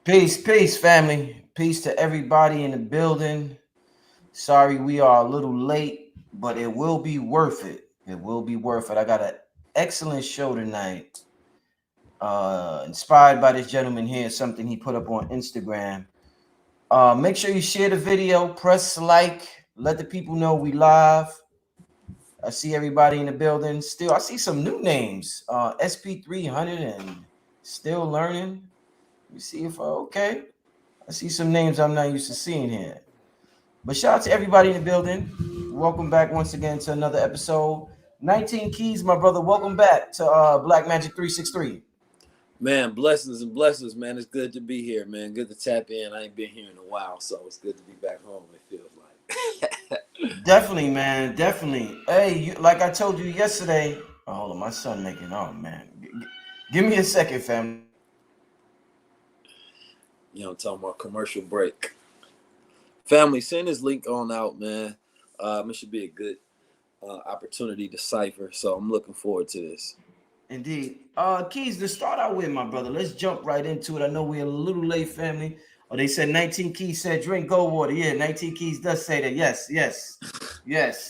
Peace, family. Peace to everybody in the building. Sorry we are a little late, but it will be worth it. It will be worth it. I got an excellent show tonight. Inspired by this gentleman here, something he put up on Instagram. Make sure you share the video, press like, let the people know we live. I see everybody in the building. Still, I see some new names. SP300 and still learning. Let me see if okay. I see some names I'm not used to seeing here. But shout out to everybody in the building. Welcome back once again to another episode. 19 Keys, my brother. Welcome back to Black Magic 363. Man, blessings and blessings, man. It's good to be here, man. Good to tap in. I ain't been here in a while, so it's good to be back home, it feels like. Definitely, man. Definitely. Hey, like I told you yesterday. Oh, hold on, my son making. Oh man, give me a second, family. I'm talking about commercial break. Family, send this link on out, man. It should be a good opportunity to cipher, so I'm looking forward to this. Indeed. Keys, to start out with, my brother, let's jump right into it. I know we're a little late, family. Oh, they said 19 Keys said drink gold water. Yeah, 19 Keys does say that. Yes.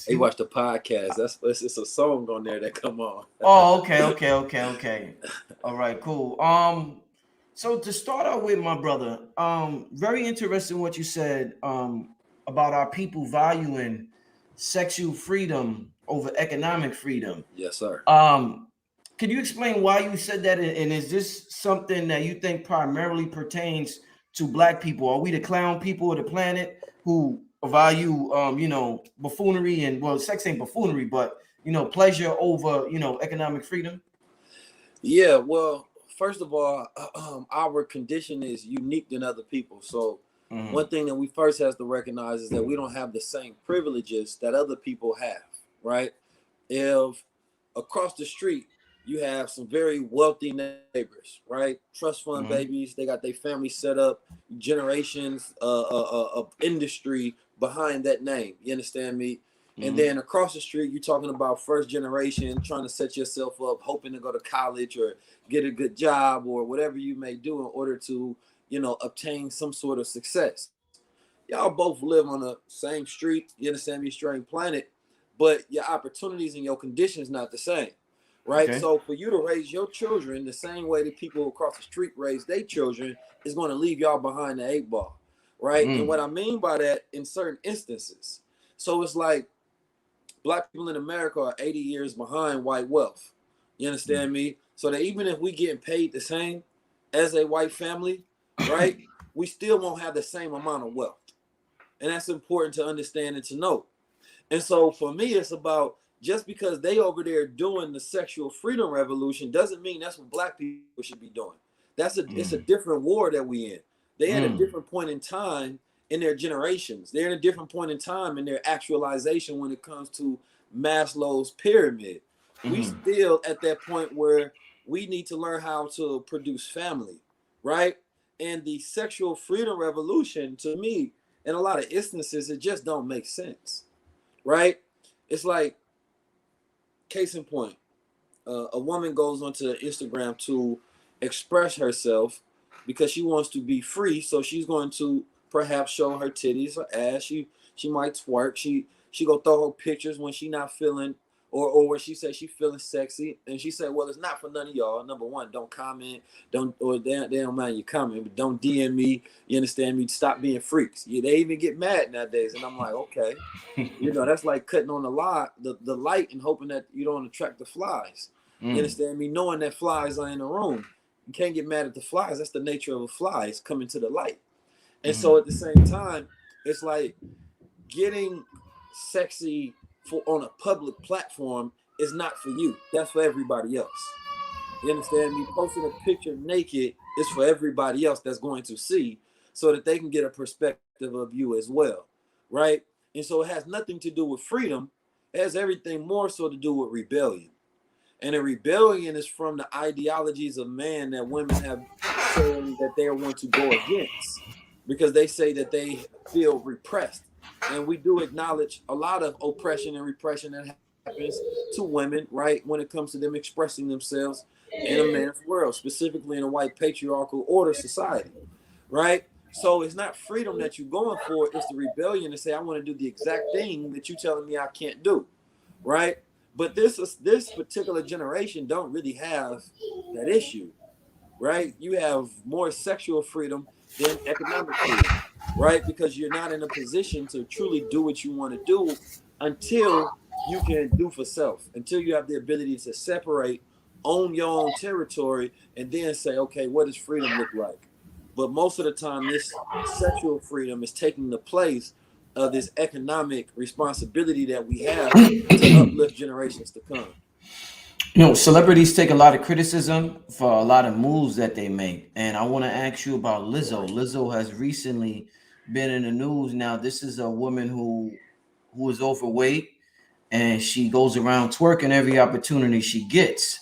Hey, watch the podcast. It's a song on there that come on. Oh, okay. All right, cool. So to start out with, my brother, very interesting what you said, about our people valuing sexual freedom over economic freedom. Yes, sir. Can you explain why you said that? And is this something that you think primarily pertains to Black people? Are we the clown people of the planet who value, buffoonery and, well, sex ain't buffoonery, but pleasure over, economic freedom? Yeah, well, first of all, our condition is unique than other people. So Mhm. one thing that we first have to recognize is that we don't have the same privileges that other people have, right? If across the street you have some very wealthy neighbors, right? Trust fund Mhm. babies, they got their family set up, generations of industry behind that name. You understand me? And Mhm. then across the street, you're talking about first generation trying to set yourself up, hoping to go to college or get a good job or whatever you may do in order to, obtain some sort of success. Y'all both live on the same street, you understand me, strange planet, but your opportunities and your conditions not the same, right? Okay. So for you to raise your children the same way that people across the street raise their children is going to leave y'all behind the eight ball, right? And what Mm. I mean by that, in certain instances, so it's like Black people in America are 80 years behind white wealth. You Mm. understand me? So that even if we getting paid the same as a white family, right, we still won't have the same amount of wealth. And that's important to understand and to know. And so for me, it's about, just because they over there doing the sexual freedom revolution doesn't mean that's what Black people should be doing. It's a Mm. different war that we in. They at a Mm. different point in time in their generations. They're in a different point in time in their actualization when it comes to Maslow's pyramid. We Mm. still at that point where we need to learn how to produce family, right? And the sexual freedom revolution, to me, in a lot of instances, it just don't make sense, right? It's like, case in point, a woman goes onto Instagram to express herself because she wants to be free. So she's going to perhaps show her titties or ass. She might twerk. She go throw her pictures when she not feeling, or where she says she feeling sexy, and she said, well, it's not for none of y'all. Number one, don't comment, don't, or they don't mind you comment, but don't DM me. You understand me? Stop being freaks. Yeah, they even get mad nowadays, and I'm like, okay. That's like cutting on the light and hoping that you don't attract the flies. You Mm. understand me? Knowing that flies are in the room. You can't get mad at the flies. That's the nature of a fly. It's coming to the light. And Mm. so at the same time, it's like getting sexy for on a public platform is not for you. That's for everybody else. You understand me? Posting a picture naked is for everybody else that's going to see, so that they can get a perspective of you as well, right? And so it has nothing to do with freedom. It has everything more so to do with rebellion. And a rebellion is from the ideologies of man that women have saying that they want to go against, because they say that they feel repressed. And we do acknowledge a lot of oppression and repression that happens to women, right, when it comes to them expressing themselves in a man's world, specifically in a white patriarchal order society, right? So it's not freedom that you're going for, it's the rebellion to say, I want to do the exact thing that you're telling me I can't do, right? But this particular generation don't really have that issue, right? You have more sexual freedom than economic freedom, right? Because you're not in a position to truly do what you want to do until you can do for self, until you have the ability to separate, own your own territory, and then say, okay, what does freedom look like? But most of the time, this sexual freedom is taking the place of this economic responsibility that we have to uplift generations to come. You know, celebrities take a lot of criticism for a lot of moves that they make. And I want to ask you about Lizzo. Lizzo has recently been in the news. Now, this is a woman who is overweight, and she goes around twerking every opportunity she gets.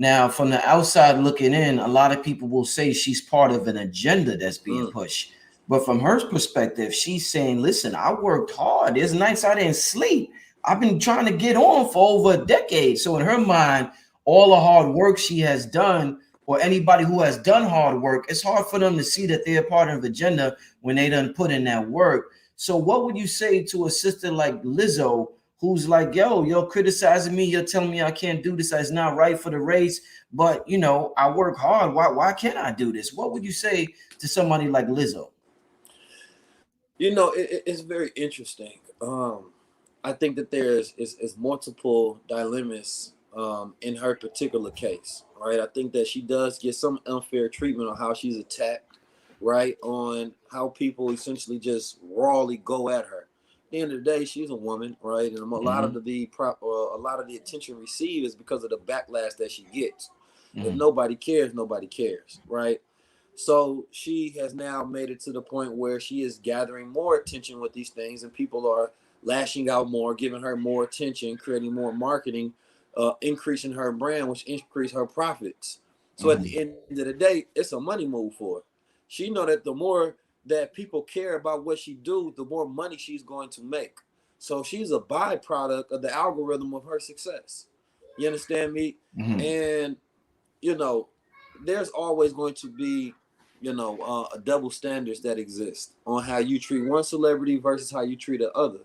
Now, from the outside looking in, a lot of people will say she's part of an agenda that's being Mm. pushed. But from her perspective, she's saying, listen, I worked hard. There's nights I didn't sleep. I've been trying to get on for over a decade. So in her mind, all the hard work she has done, or anybody who has done hard work, it's hard for them to see that they're part of an agenda when they done put in that work. So what would you say to a sister like Lizzo, who's like, yo, you're criticizing me, you're telling me I can't do this, it's not right for the race, but you know, I work hard. Why can't I do this? What would you say to somebody like Lizzo? You know, it's very interesting. I think that there's is multiple dilemmas in her particular case, right? I think that she does get some unfair treatment on how she's attacked, right? On how people essentially just rawly go at her. At the end of the day, she's a woman, right? And a lot Mm-hmm. of a lot of the attention received is because of the backlash that she gets. If Mm-hmm. nobody cares, nobody cares, right? So she has now made it to the point where she is gathering more attention with these things, and people are lashing out more, giving her more attention, creating more marketing, increasing her brand, which increase her profits. So at the Mm-hmm. end of the day, it's a money move for her. She know that the more that people care about what she do, the more money she's going to make. So she's a byproduct of the algorithm of her success. You understand me? Mm-hmm. And you know, there's always going to be, a double standards that exist on how you treat one celebrity versus how you treat the other,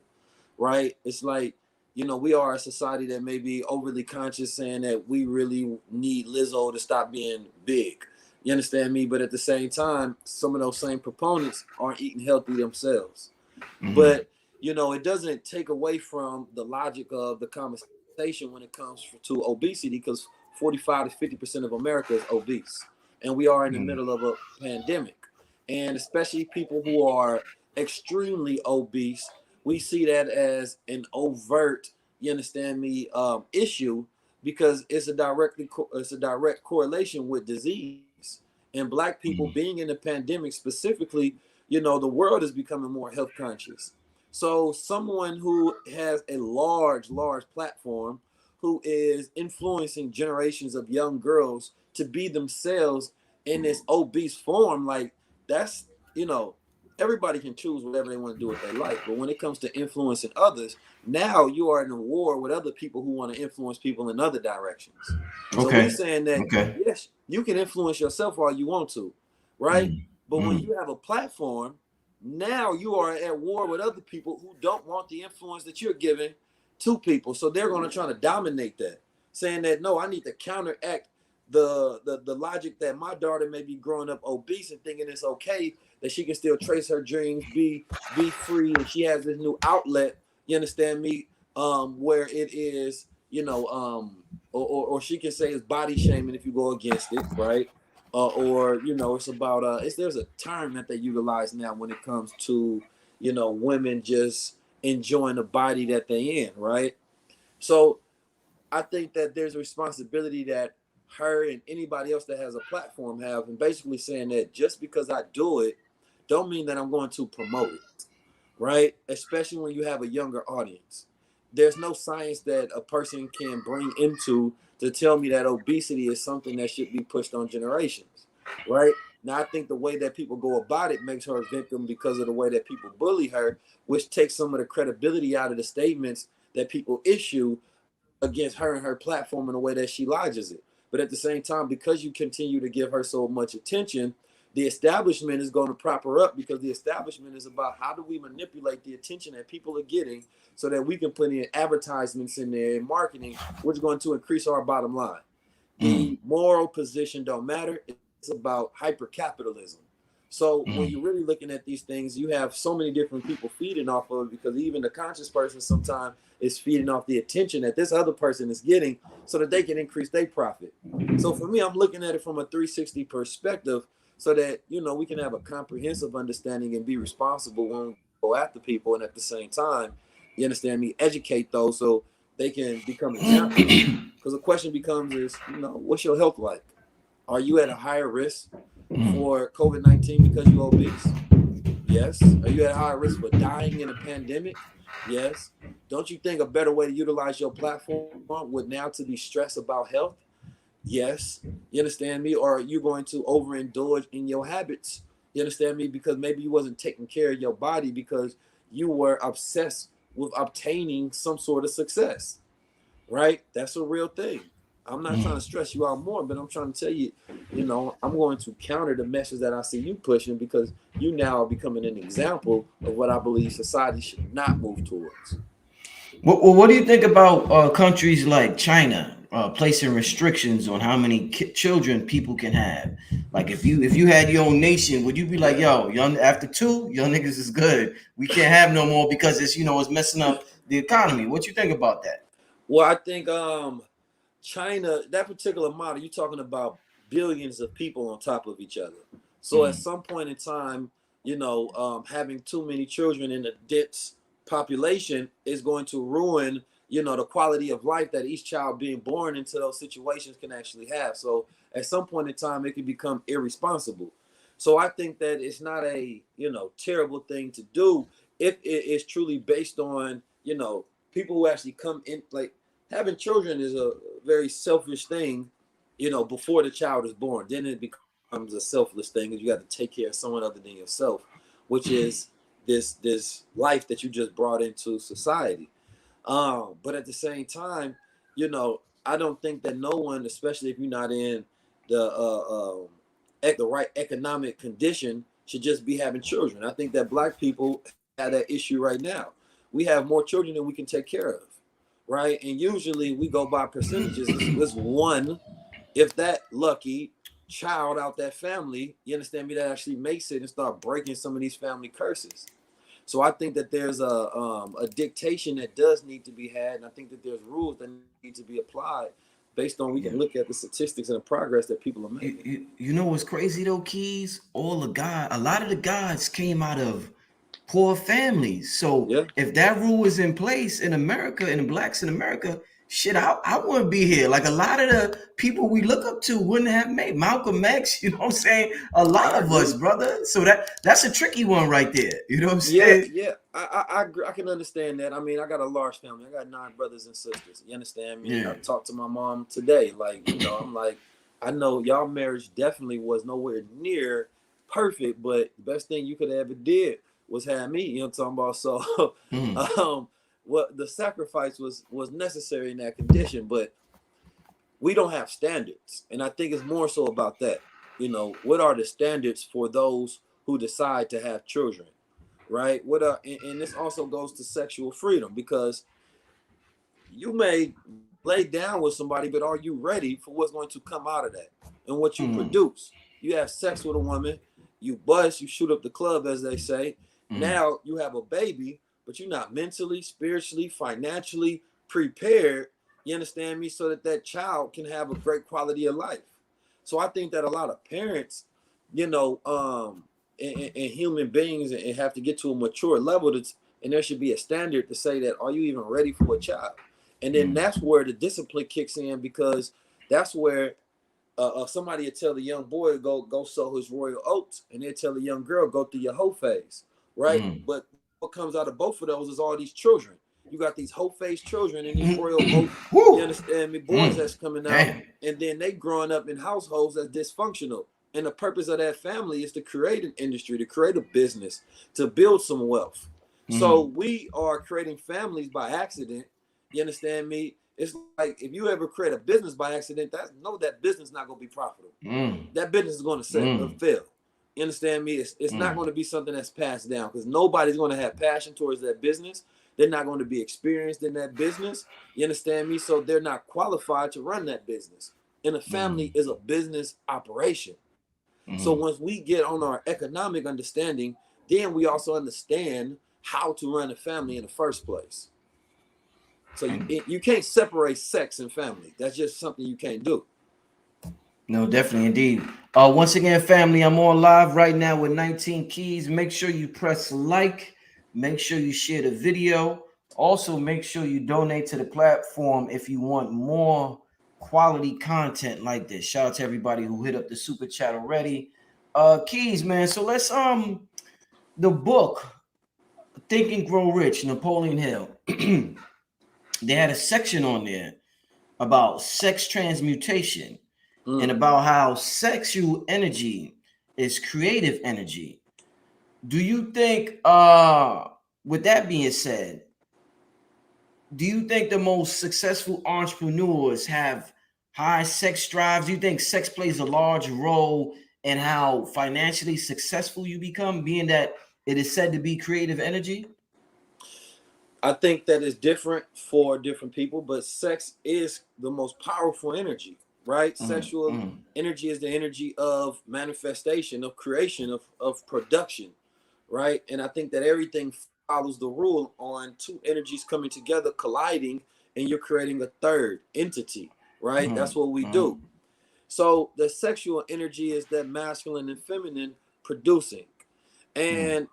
right? It's like, we are a society that may be overly conscious saying that we really need Lizzo to stop being big. You understand me? But at the same time, some of those same proponents aren't eating healthy themselves. Mm-hmm. But it doesn't take away from the logic of the conversation when it comes to obesity, because 45 to 50% of America is obese, and we are in the middle of a pandemic. And especially people who are extremely obese, we see that as an overt, you understand me, issue, because it's a direct correlation with disease. And Black people being in the pandemic specifically, the world is becoming more health conscious. So someone who has a large platform, who is influencing generations of young girls to be themselves in this obese form, like, that's, you know everybody can choose whatever they want to do with their life. But when it comes to influencing others, now you are in a war with other people who want to influence people in other directions. So we Okay. saying that, Okay. yes, you can influence yourself all you want to, right? But when Mm-hmm. you have a platform, now you are at war with other people who don't want the influence that you're giving to people. So they're going to try to dominate that, saying that, no, I need to counteract the logic that my daughter may be growing up obese and thinking it's okay that she can still trace her dreams, be free, and she has this new outlet. You understand me? Where it is, or she can say it's body shaming if you go against it, right? Or it's about there's a term that they utilize now when it comes to women just enjoying the body that they in, right? So I think that there's a responsibility that her and anybody else that has a platform have, and basically saying that just because I do it, don't mean that I'm going to promote it, right? Especially when you have a younger audience. There's no science that a person can bring into to tell me that obesity is something that should be pushed on generations, right? Now, I think the way that people go about it makes her a victim because of the way that people bully her, which takes some of the credibility out of the statements that people issue against her and her platform in the way that she lodges it. But at the same time, because you continue to give her so much attention, The establishment is going to prop her up, because the establishment is about how do we manipulate the attention that people are getting so that we can put in advertisements in there and marketing, which is going to increase our bottom line. The moral position don't matter. It's about hyper capitalism. So when you're really looking at these things, you have so many different people feeding off of it, because even the conscious person sometimes is feeding off the attention that this other person is getting so that they can increase their profit. So for me, I'm looking at it from a 360 perspective so that, you know, we can have a comprehensive understanding and be responsible when we go after people. And at the same time, you understand me, educate those so they can become examples. Because the question becomes is, you know, what's your health like? Are you at a higher risk for COVID-19 because you're obese? Yes. Are you at a higher risk for dying in a pandemic? Yes. Don't you think a better way to utilize your platform would now to be stressed about health? Yes. You understand me? Or are you going to overindulge in your habits? You understand me? Because maybe you wasn't taking care of your body because you were obsessed with obtaining some sort of success, right? That's a real thing. I'm not trying to stress you out more, but I'm trying to tell you, you know, I'm going to counter the message that I see you pushing, because you now are becoming an example of what I believe society should not move towards. What do you think about countries like China placing restrictions on how many children people can have? Like if you had your own nation, would you be like, yo, young after two, young niggas is good. We can't have no more because it's, you know, it's messing up the economy. What you think about that? Well, I think China, that particular model, you're talking about billions of people on top of each other. So at some point in time, you know, having too many children in a dense population is going to ruin, you know, the quality of life that each child being born into those situations can actually have. So at some point in time, it can become irresponsible. So I think that it's not a, you know, terrible thing to do if it is truly based on, you know, people who actually come in. Like, having children is a very selfish thing, you know, before the child is born. Then it becomes a selfless thing, because you got to take care of someone other than yourself, which is this life that you just brought into society. But at the same time, you know, I don't think that no one, especially if you're not in the right economic condition, should just be having children. I think that Black people have that issue right now. We have more children than we can take care of, right? And usually we go by percentages. It's one, if that lucky child out that family, you understand me, that actually makes it and start breaking some of these family curses. So I think that there's a dictation that does need to be had, and I think that there's rules that need to be applied based on, we can look at the statistics and the progress that people are making. You know what's crazy though, Keys? A lot of the gods came out of poor families. So Yeah. if that rule is in place in America and the blacks in America, shit, I wouldn't be here. Like a lot of the people we look up to wouldn't have made Malcolm X, you know what I'm saying? A lot I of us, agree. brother. So that's a tricky one right there. You know what I'm Yeah, saying? yeah, I agree. I can understand that. I mean, I got a large family. I got 9 brothers and sisters. You understand me? I Yeah. talked to my mom today. Like, you know, I'm like, I know y'all marriage definitely was nowhere near perfect, but the best thing you could ever did was have me. You know what I'm talking about? So, Mm. what the sacrifice was necessary in that condition, but we don't have standards, and I think it's more so about that. You know, what are the standards for those who decide to have children? Right? What are, and this also goes to sexual freedom, because you may lay down with somebody, but are you ready for what's going to come out of that and what you Mm. produce? You have sex with a woman, you bust, you shoot up the club, as they say. Mm. Now you have a baby, but you're not mentally, spiritually, financially prepared. You understand me? So that that child can have a great quality of life. So I think that a lot of parents, you know, and human beings, and have to get to a mature level that's, and there should be a standard to say that, are you even ready for a child? And then Mm. that's where the discipline kicks in, because that's where somebody would tell the young boy to go sow his royal oats, and they tell the young girl, go through your hoe phase, right? Mm. But what comes out of both of those is all these children. You got these hoe phase children and these royal oat, you Woo. understand me, boys Mm. that's coming out, Damn. and then they growing up in households that's dysfunctional. And the purpose of that family is to create an industry, to create a business, to build some wealth. So Mm. we are creating families by accident. You understand me? It's like, if you ever create a business by accident, that's know that business not gonna be profitable. Mm. That business is gonna Mm. fail, You understand me? It's not going to be something that's passed down, because nobody's going to have passion towards that business. They're not going to be experienced in that business. You understand me? So they're not qualified to run that business. And a family is a business operation. So once we get on our economic understanding, then we also understand how to run a family in the first place. So you can't separate sex and family. That's just something you can't do. No, definitely, indeed. Once again, family, I'm on live right now with 19 keys. Make sure you press like. Make sure you share the video. Also, make sure you donate to the platform if you want more quality content like this. Shout out to everybody who hit up the super chat already. Keys, man. So let's the book Think and Grow Rich, Napoleon Hill. They had a section on there about sex transmutation and about how sexual energy is creative energy. Do you think, with that being said, do you think the most successful entrepreneurs have high sex drives? Do you think sex plays a large role in how financially successful you become, being that it is said to be creative energy? I think that is different for different people, but sex is the most powerful energy, right? Sexual energy is the energy of manifestation, of creation, of production, right? And I think that everything follows the rule on two energies coming together, colliding, and you're creating a third entity, right? That's what we do. So the sexual energy is that masculine and feminine producing. And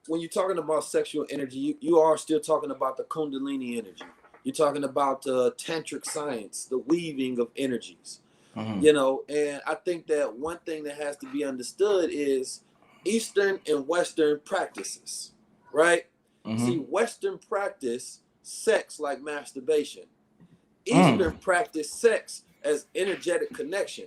when you're talking about sexual energy, you are still talking about the Kundalini energy. You're talking about the tantric science, the weaving of energies, you know. And I think that one thing that has to be understood is Eastern and Western practices, right? See, Western practice sex like masturbation. Eastern practice sex as energetic connection.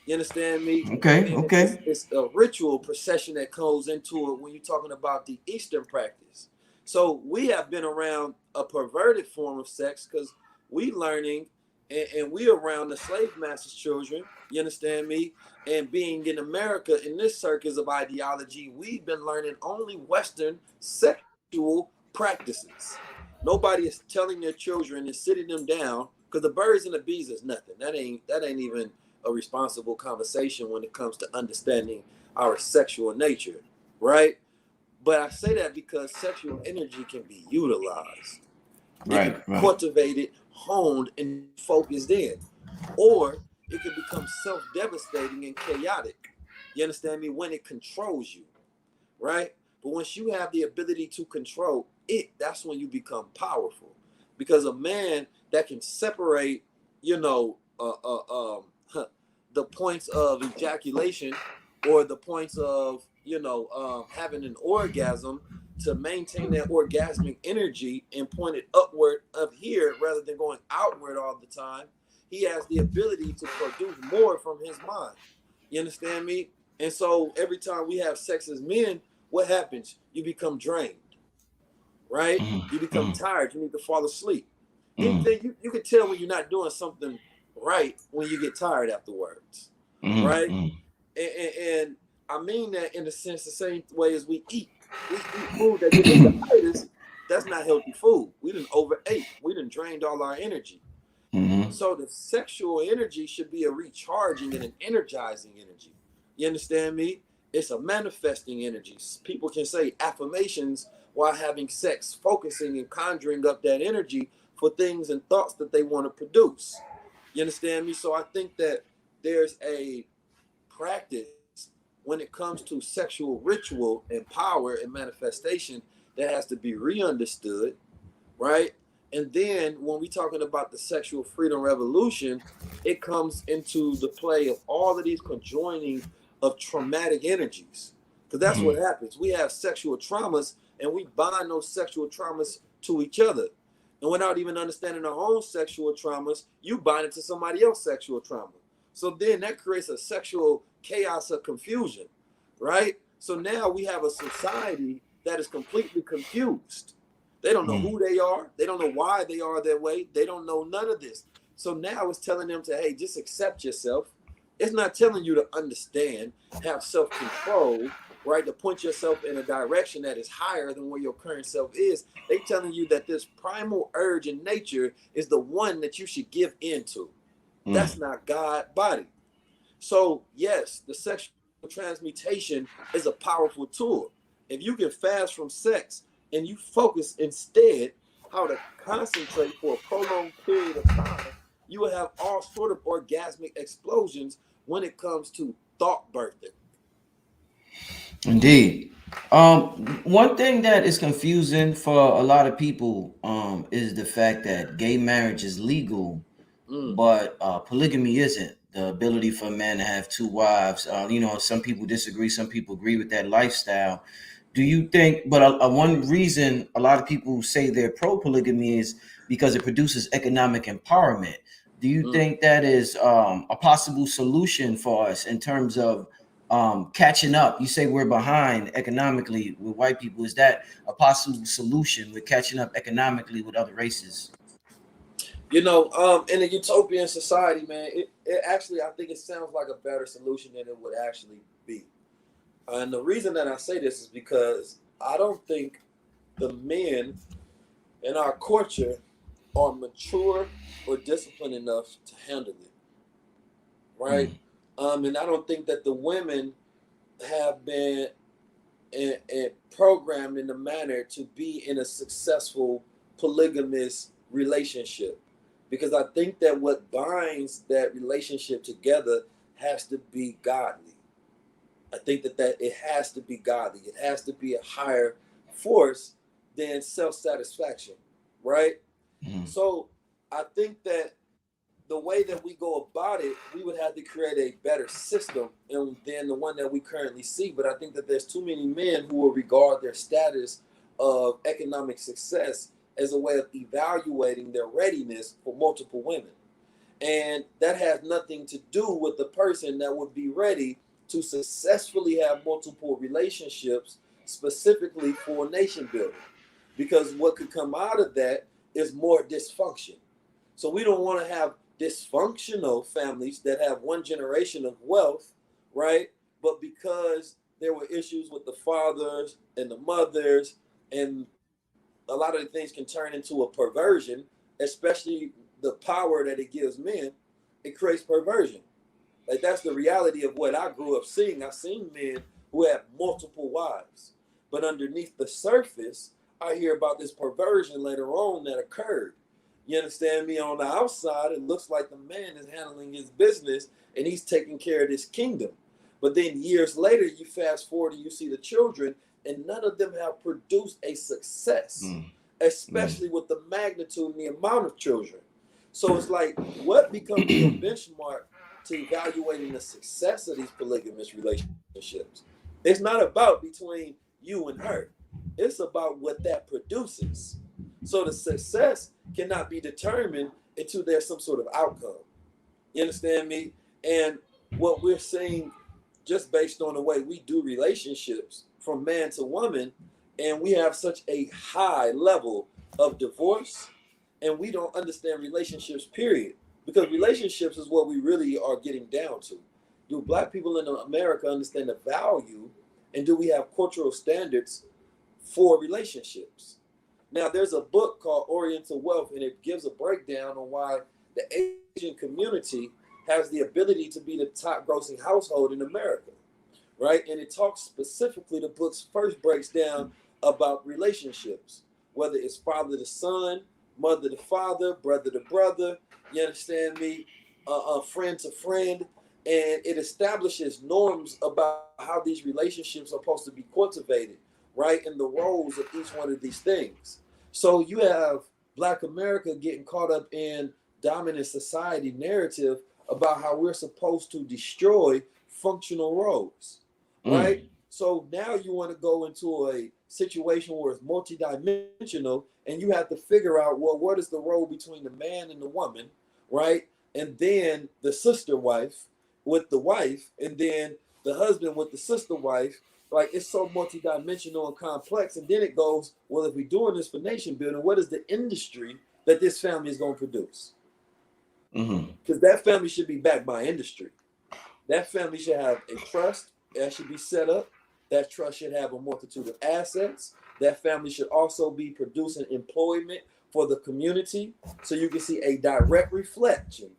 You understand me? Okay, And okay. it's a ritual procession that goes into it when you're talking about the Eastern practice. So we have been around a perverted form of sex because we learning and we around the slave masters' children. You understand me? And being in America in this circus of ideology, we've been learning only Western sexual practices. Nobody is telling their children and sitting them down, because the birds and the bees is nothing. That ain't even a responsible conversation when it comes to understanding our sexual nature, right? But I say that because sexual energy can be utilized. It can be cultivated, honed, and focused in. Or it can become self-devastating and chaotic. You understand me? When it controls you, right? But once you have the ability to control it, that's when you become powerful. Because a man that can separate, you know, the points of ejaculation or the points of, you know, having an orgasm to maintain that orgasmic energy and point it upward up here rather than going outward all the time, he has the ability to produce more from his mind. You understand me? And so every time we have sex as men, what happens? You become drained, right? You become tired. You need to fall asleep. Anything you can tell when you're not doing something right when you get tired afterwards, right? And I mean that in the sense the same way as we eat. We eat food that gets us. That's not healthy food. We done overate. We done drained all our energy. So the sexual energy should be a recharging and an energizing energy. You understand me? It's a manifesting energy. People can say affirmations while having sex, focusing and conjuring up that energy for things and thoughts that they want to produce. You understand me? So I think that there's a practice when it comes to sexual ritual and power and manifestation that has to be re-understood, right? And then when we're talking about the sexual freedom revolution, it comes into the play of all of these conjoining of traumatic energies. Because that's what happens. We have sexual traumas and we bind those sexual traumas to each other. And without even understanding our own sexual traumas, you bind it to somebody else's sexual trauma. So then that creates a sexual chaos of confusion, right? So now we have a society that is completely confused. They don't know who they are. They don't know why they are that way. They don't know none of this. So now it's telling them to, hey, just accept yourself. It's not telling you to understand, have self-control, right? To point yourself in a direction that is higher than where your current self is. They telling you that this primal urge in nature is the one that you should give into. That's not God body. So yes, the sexual transmutation is a powerful tool. If you can fast from sex and you focus instead how to concentrate for a prolonged period of time, you will have all sort of orgasmic explosions when it comes to thought birthing. Indeed. One thing that is confusing for a lot of people is the fact that gay marriage is legal, Mm. but polygamy isn't. The ability for a man to have two wives. Some people disagree, some people agree with that lifestyle. Do you think? But one reason a lot of people say they're pro polygamy is because it produces economic empowerment. Do you Mm. think that is a possible solution for us in terms of catching up? You say we're behind economically with white people. Is that a possible solution with catching up economically with other races? In a utopian society, man, it actually, I think it sounds like a better solution than it would actually be. And the reason that I say this is because I don't think the men in our culture are mature or disciplined enough to handle it, right? Mm. And I don't think that the women have been programmed in the manner to be in a successful polygamous relationship, because I think that what binds that relationship together has to be godly. I think that it has to be godly. It has to be a higher force than self-satisfaction, right? Mm. So I think that the way that we go about it, we would have to create a better system than the one that we currently see. But I think that there's too many men who will regard their status of economic success as a way of evaluating their readiness for multiple women. And that has nothing to do with the person that would be ready to successfully have multiple relationships specifically for nation building. Because what could come out of that is more dysfunction. So we don't want to have dysfunctional families that have one generation of wealth, right? But because there were issues with the fathers and the mothers, and a lot of the things can turn into a perversion, especially the power that it gives men, it creates perversion. Like that's the reality of what I grew up seeing. I've seen men who have multiple wives, but underneath the surface, I hear about this perversion later on that occurred. You understand me? On the outside, it looks like the man is handling his business and he's taking care of this kingdom. But then years later, you fast forward and you see the children, and none of them have produced a success, Mm. Mm. especially with the magnitude and the amount of children. So it's like, what becomes your benchmark to evaluating the success of these polygamous relationships? It's not about between you and her. It's about what that produces. So the success cannot be determined until there's some sort of outcome. You understand me? And what we're seeing, just based on the way we do relationships from man to woman, and we have such a high level of divorce, and we don't understand relationships, period. Because relationships is what we really are getting down to. Do Black people in America understand the value, and do we have cultural standards for relationships? Now, there's a book called Oriental Wealth, and it gives a breakdown on why the Asian community has the ability to be the top grossing household in America, right? And it talks specifically, the book's first breaks down about relationships, whether it's father to son, mother to father, brother to brother, you understand me, friend to friend. And it establishes norms about how these relationships are supposed to be cultivated, right? And the roles of each one of these things. So you have Black America getting caught up in dominant society narrative about how we're supposed to destroy functional roles, right? Mm. So now you want to go into a situation where it's multidimensional, and you have to figure out, well, what is the role between the man and the woman, right? And then the sister wife with the wife, and then the husband with the sister wife. Like, it's so multidimensional and complex. And then it goes, well, if we're doing this for nation building, what is the industry that this family is going to produce? Mm-hmm. Because that family should be backed by industry. That family should have a trust that should be set up. That trust should have a multitude of assets. That family should also be producing employment for the community. So you can see a direct reflection,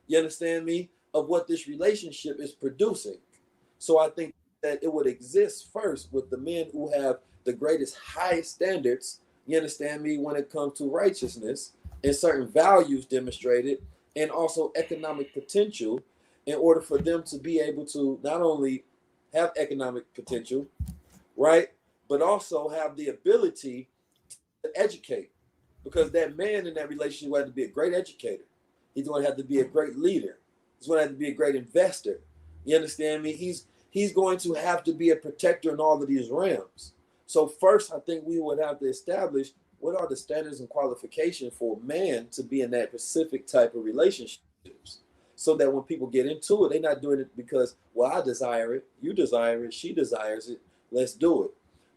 you understand me, of what this relationship is producing. So I think that it would exist first with the men who have the greatest, highest standards, you understand me, when it comes to righteousness and certain values demonstrated, and also economic potential, in order for them to be able to not only have economic potential, right, but also have the ability to educate. Because that man in that relationship will have to be a great educator. He's going to have to be a great leader. He's going to have to be a great investor. You understand me? He's going to have to be a protector in all of these realms. So first, I think we would have to establish what are the standards and qualifications for man to be in that specific type of relationships, so that when people get into it, they're not doing it because, well, I desire it, you desire it, she desires it, let's do it.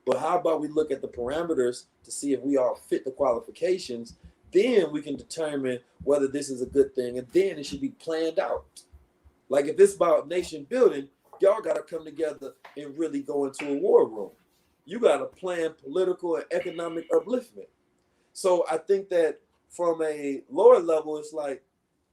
But how about we look at the parameters to see if we all fit the qualifications? Then we can determine whether this is a good thing, and then it should be planned out. Like if it's about nation building, y'all got to come together and really go into a war room. You got to plan political and economic upliftment. So I think that from a lower level, it's like,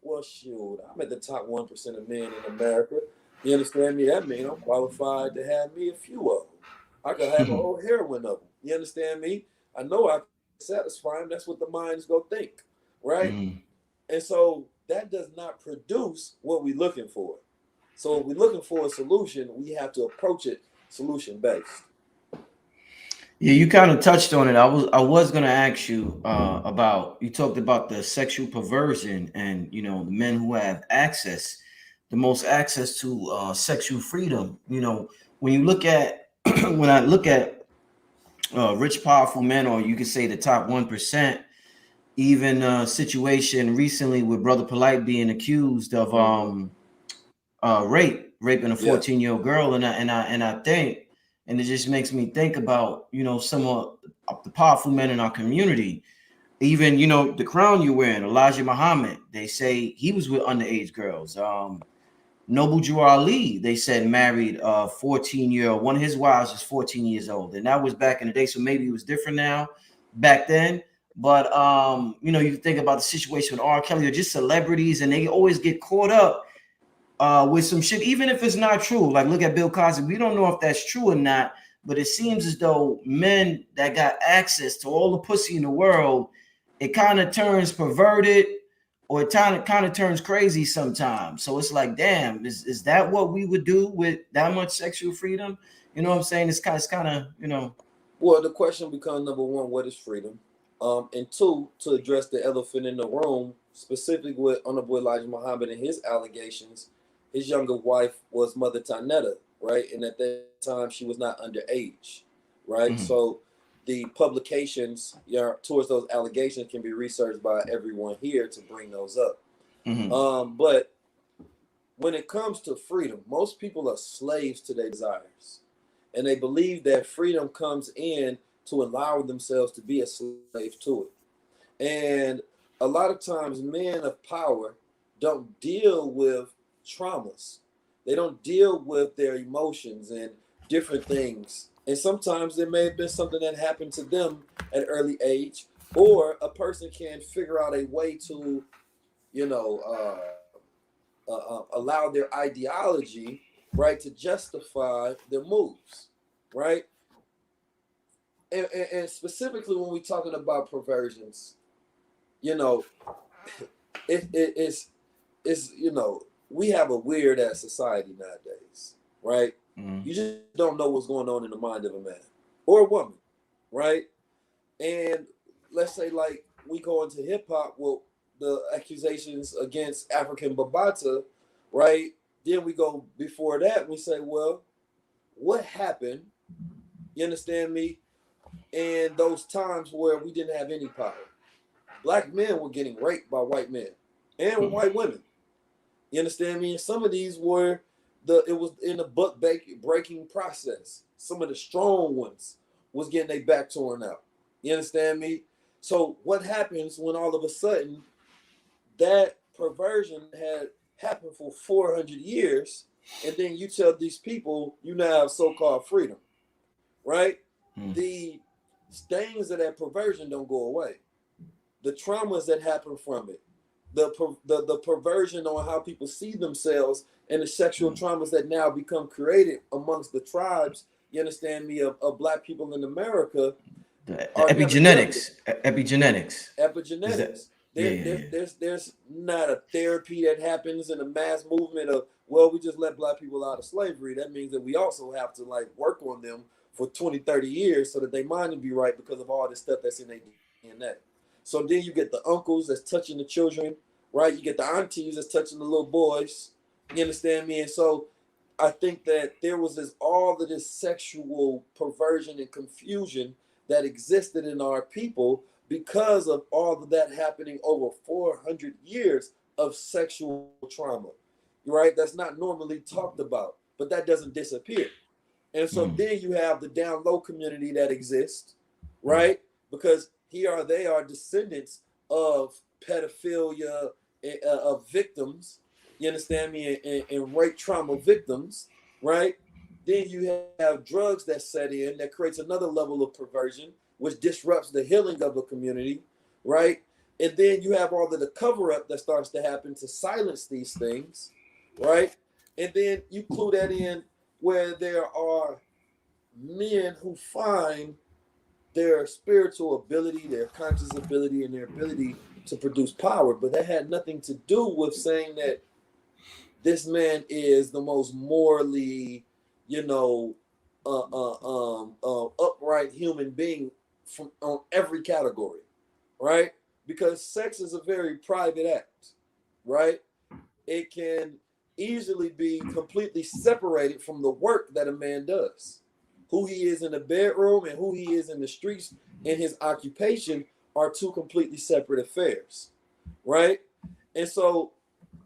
well, shoot, I'm at the top 1% of men in America. You understand me? That means I'm qualified to have me a few of them. I could have a whole heroin of them. You understand me? I know I can satisfy them. That's what the minds go think, right? Mm. And so that does not produce what we're looking for. So if we're looking for a solution, we have to approach it solution based. Yeah, you kind of touched on it. I was gonna ask you about, you talked about the sexual perversion and the men who have access, the most access to sexual freedom. When you look at when I look at rich, powerful men, or you could say the top 1%, even situation recently with Brother Polite being accused of raping a Yeah. 14-year-old girl, and I think, and it just makes me think about some of the powerful men in our community. Even the crown you're wearing, Elijah Muhammad, they say he was with underage girls. Noble Drew Ali, they said, married a 14-year-old. One of his wives is 14 years old, and that was back in the day. So maybe it was different now back then. But you think about the situation with R. Kelly or just celebrities, and they always get caught up with some shit, even if it's not true. Like, look at Bill Cosby. We don't know if that's true or not, but it seems as though men that got access to all the pussy in the world, it kind of turns perverted, or it kind of turns crazy sometimes. So it's like, damn, is that what we would do with that much sexual freedom? You know what I'm saying? It's kind of. Well, the question becomes, number one, what is freedom? And two, to address the elephant in the room, specifically with Honorable Elijah Muhammad and his allegations. His younger wife was Mother Tanetta, right? And at that time, she was not underage, right? Mhm. So the publications, towards those allegations can be researched by everyone here to bring those up. Mhm. But when it comes to freedom, most people are slaves to their desires. And they believe that freedom comes in to allow themselves to be a slave to it. And a lot of times, men of power don't deal with traumas. They don't deal with their emotions and different things. And sometimes there may have been something that happened to them at an early age, or a person can figure out a way to, you know, allow their ideology, right, to justify their moves, right? And specifically when we're talking about perversions, you know, it's we have a weird ass society nowadays, right? Mhm. You just don't know what's going on in the mind of a man or a woman, right? And let's say, like, we go into hip hop, well, the accusations against African Babata, right? Then we go before that, and we say, well, what happened? You understand me? In those times where we didn't have any power, black men were getting raped by white men and Mhm. white women. You understand me? And some of these were it was in the buck breaking process. Some of the strong ones was getting their back torn out. You understand me? So what happens when all of a sudden that perversion had happened for 400 years, and then you tell these people you now have so-called freedom, right? The stains of that perversion don't go away. The traumas that happen from it, the perversion on how people see themselves, and the sexual traumas that now become created amongst the tribes, you understand me, of black people in America, The are never dealt with. epigenetics. Is that? Epigenetics. Yeah, yeah, yeah. There's not a therapy that happens in a mass movement of, well, we just let black people out of slavery. That means that we also have to like work on them for 20, 30 years so that their mind will be right because of all this stuff that's in their DNA. So then you get the uncles that's touching the children, right? You get the aunties that's touching the little boys. You understand me? And so I think that there was all of this sexual perversion and confusion that existed in our people because of all of that happening over 400 years of sexual trauma, right? That's not normally talked about, but that doesn't disappear. And so then you have the down low community that exists, right? Because here they are descendants of pedophilia, of victims, you understand me, and rape trauma victims, right? Then you have drugs that set in that creates another level of perversion, which disrupts the healing of a community, right? And then you have all of the cover up that starts to happen to silence these things, right? And then you clue that in where there are men who find their spiritual ability, their conscious ability, and their ability to produce power. But that had nothing to do with saying that this man is the most morally, you know, upright human being from on every category, right? Because sex is a very private act, right? It can easily be completely separated from the work that a man does. Who he is in the bedroom and who he is in the streets and his occupation are two completely separate affairs, right? And so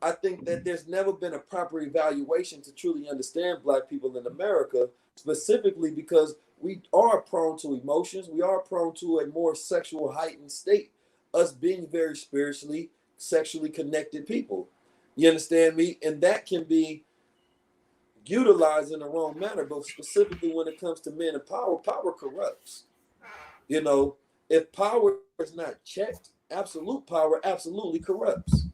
I think that there's never been a proper evaluation to truly understand black people in America, specifically because we are prone to emotions. We are prone to a more sexual heightened state, us being very spiritually, sexually connected people. You understand me? And that can be utilized in the wrong manner, but specifically when it comes to men and power, power corrupts. You know, if power is not checked, absolute power absolutely corrupts.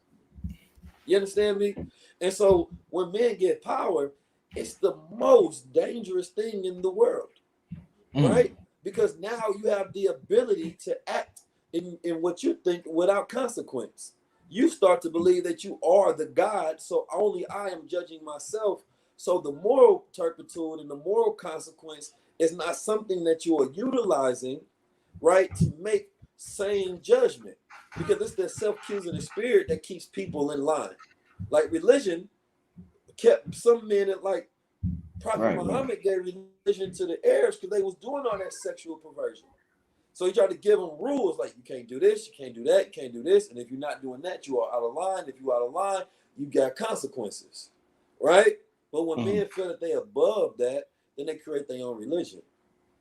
You understand me? And so when men get power, it's the most dangerous thing in the world, right? Because now you have the ability to act in what you think without consequence. You start to believe that you are the God, so only I am judging myself. So the moral turpitude and the moral consequence is not something that you are utilizing, right, to make sane judgment. Because it's the self-accusing spirit that keeps people in line. Like religion kept some men at like Prophet Muhammad gave religion to the Arabs because they was doing all that sexual perversion. So he tried to give them rules like you can't do this, you can't do that, you can't do this, and if you're not doing that, you are out of line. If you're out of line, you got consequences, right? But when men feel that they above that, then they create their own religion.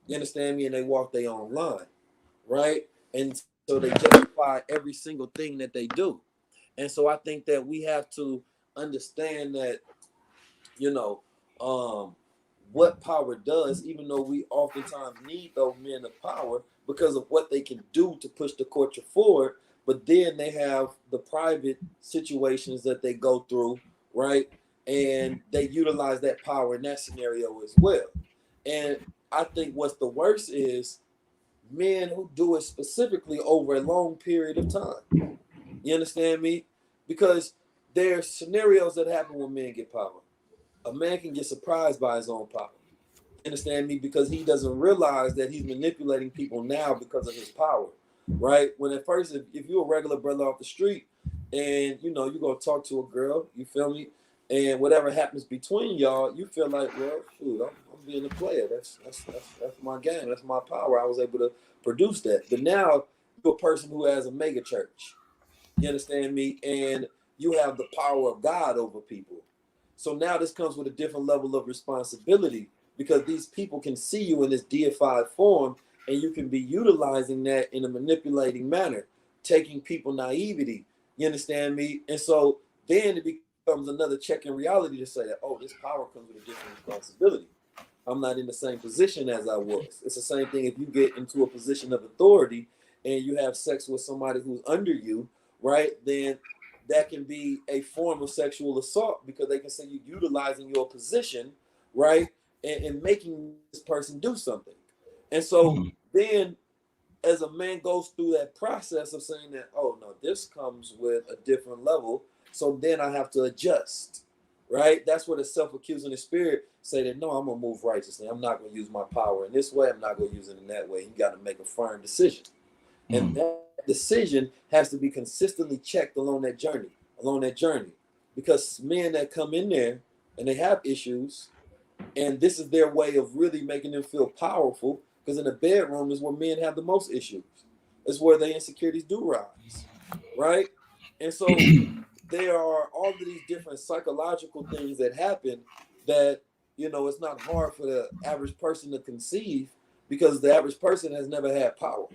You understand me? And they walk their own line, right? And so they justify every single thing that they do. And so I think that we have to understand that, you know, what power does, even though we oftentimes need those men of power because of what they can do to push the culture forward. But then they have the private situations that they go through, right? And they utilize that power in that scenario as well. And I think what's the worst is men who do it specifically over a long period of time. You understand me? Because there's scenarios that happen when men get power. A man can get surprised by his own power. You understand me? Because he doesn't realize that he's manipulating people now because of his power, right? When at first, if you're a regular brother off the street and you know you're gonna talk to a girl, you feel me? And whatever happens between y'all, you feel like, well, shoot, I'm being a player. That's my game. That's my power. I was able to produce that. But now you're a person who has a mega church. You understand me? And you have the power of God over people. So now this comes with a different level of responsibility because these people can see you in this deified form and you can be utilizing that in a manipulating manner, taking people naivety. You understand me? And so then it comes another check in reality to say that, oh, this power comes with a different responsibility. I'm not in the same position as I was. It's the same thing if you get into a position of authority and you have sex with somebody who's under you, right? Then that can be a form of sexual assault because they can say you're utilizing your position, right? And making this person do something. And so then as a man goes through that process of saying that, oh no, this comes with a different level, so then I have to adjust, right? That's where the self-accusing spirit say that no, I'm gonna move righteously. I'm not gonna use my power in this way. I'm not gonna use it in that way. You got to make a firm decision, and that decision has to be consistently checked along that journey, because men that come in there and they have issues, and this is their way of really making them feel powerful. Because in the bedroom is where men have the most issues. It's where their insecurities do rise, right? And so there are all of these different psychological things that happen that, it's not hard for the average person to conceive because the average person has never had power.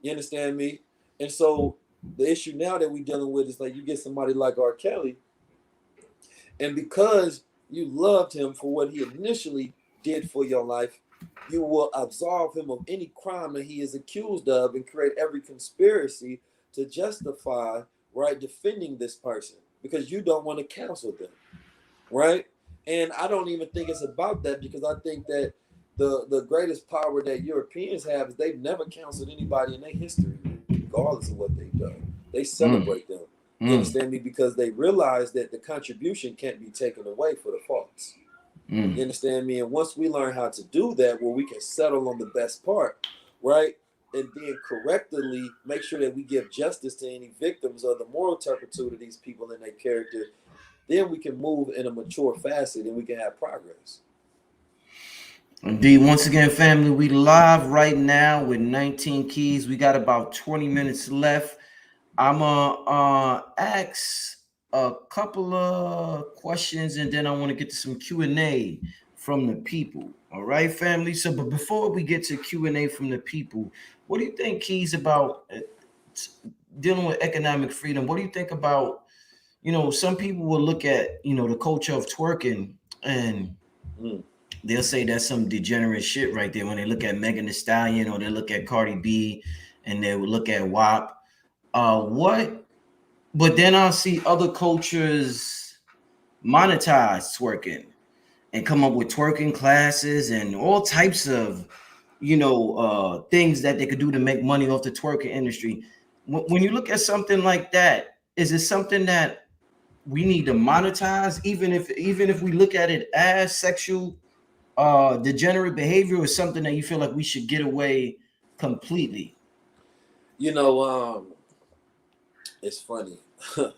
You understand me? And so the issue now that we're dealing with is like you get somebody like R. Kelly, and because you loved him for what he initially did for your life, you will absolve him of any crime that he is accused of and create every conspiracy to justify, right, defending this person because you don't want to counsel them, right? And I don't even think it's about that because I think that the greatest power that Europeans have is they've never counseled anybody in their history, regardless of what they've done. They celebrate them. You understand me? Because they realize that the contribution can't be taken away for the faults. You understand me? And once we learn how to do that, where we can settle on the best part, right? And then correctly make sure that we give justice to any victims of the moral turpitude of these people and their character, then we can move in a mature facet and we can have progress. Indeed. Once again, family, we live right now with 19 keys. We got about 20 minutes left. I'm gonna ask a couple of questions and then I want to get to some Q&A from the people. All right, family. So, but before we get to Q&A from the people, what do you think, Keys, about dealing with economic freedom? What do you think about, some people will look at, the culture of twerking and they'll say that's some degenerate shit right there when they look at Megan Thee Stallion or they look at Cardi B and they will look at WAP. But then I'll see other cultures monetize twerking and come up with twerking classes and all types of, things that they could do to make money off the twerking industry. When you look at something like that, is it something that we need to monetize, even if we look at it as sexual degenerate behavior, or something that you feel like we should get away completely? It's funny. I'm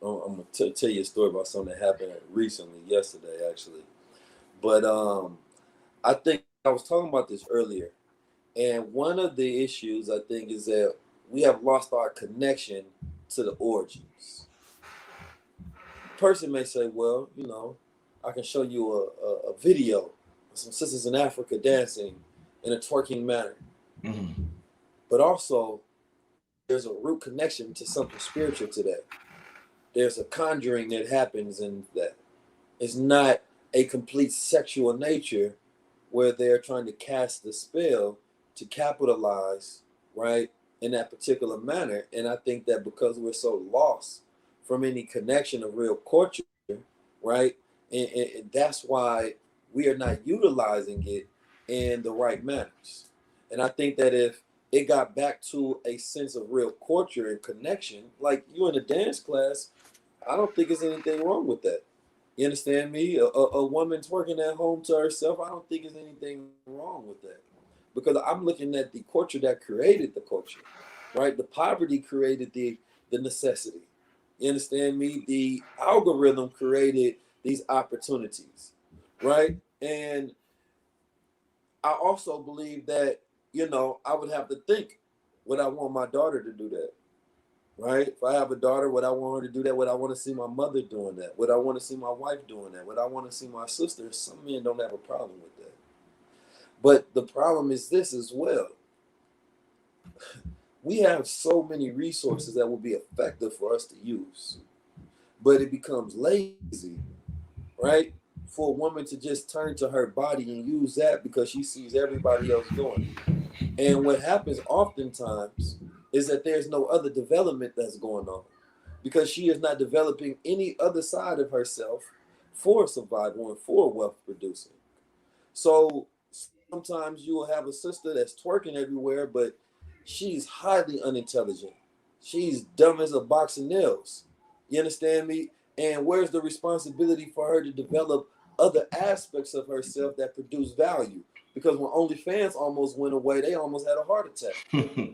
gonna tell you a story about something that happened recently, yesterday actually. But I think I was talking about this earlier, and one of the issues I think is that we have lost our connection to the origins. A person may say, well, I can show you a video of some sisters in Africa dancing in a twerking manner. But also, there's a root connection to something spiritual to that. There's a conjuring that happens in that. It's not a complete sexual nature where they're trying to cast the spell to capitalize, right, in that particular manner. And I think that because we're so lost from any connection of real culture, right, and that's why we are not utilizing it in the right manners. And I think that if it got back to a sense of real culture and connection, like you in a dance class, I don't think there's anything wrong with that. You understand me? A woman twerking at home to herself, I don't think there's anything wrong with that. Because I'm looking at the culture that created the culture, right? The poverty created the necessity. You understand me? The algorithm created these opportunities, right? And I also believe that, I would have to think, would I want my daughter to do that? Right? If I have a daughter, would I want her to do that? Would I want to see my mother doing that? Would I want to see my wife doing that? Would I want to see my sister? Some men don't have a problem with that. But the problem is this as well. We have so many resources that will be effective for us to use. but it becomes lazy, right? For a woman to just turn to her body and use that because she sees everybody else doing it. And what happens oftentimes is that there's no other development that's going on because she is not developing any other side of herself for survival and for wealth producing. So sometimes you will have a sister that's twerking everywhere, but she's highly unintelligent. She's dumb as a box of nails. You understand me? And where's the responsibility for her to develop other aspects of herself that produce value? Because when OnlyFans almost went away, they almost had a heart attack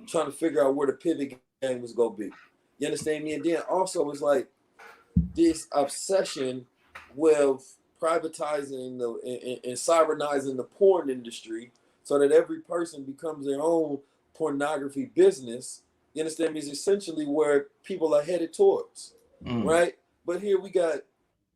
trying to figure out where the pivot game was going to be. You understand me? And then also it's like this obsession with privatizing and cybernizing the porn industry so that every person becomes their own pornography business. You understand me? Is essentially where people are headed towards, right? But here we got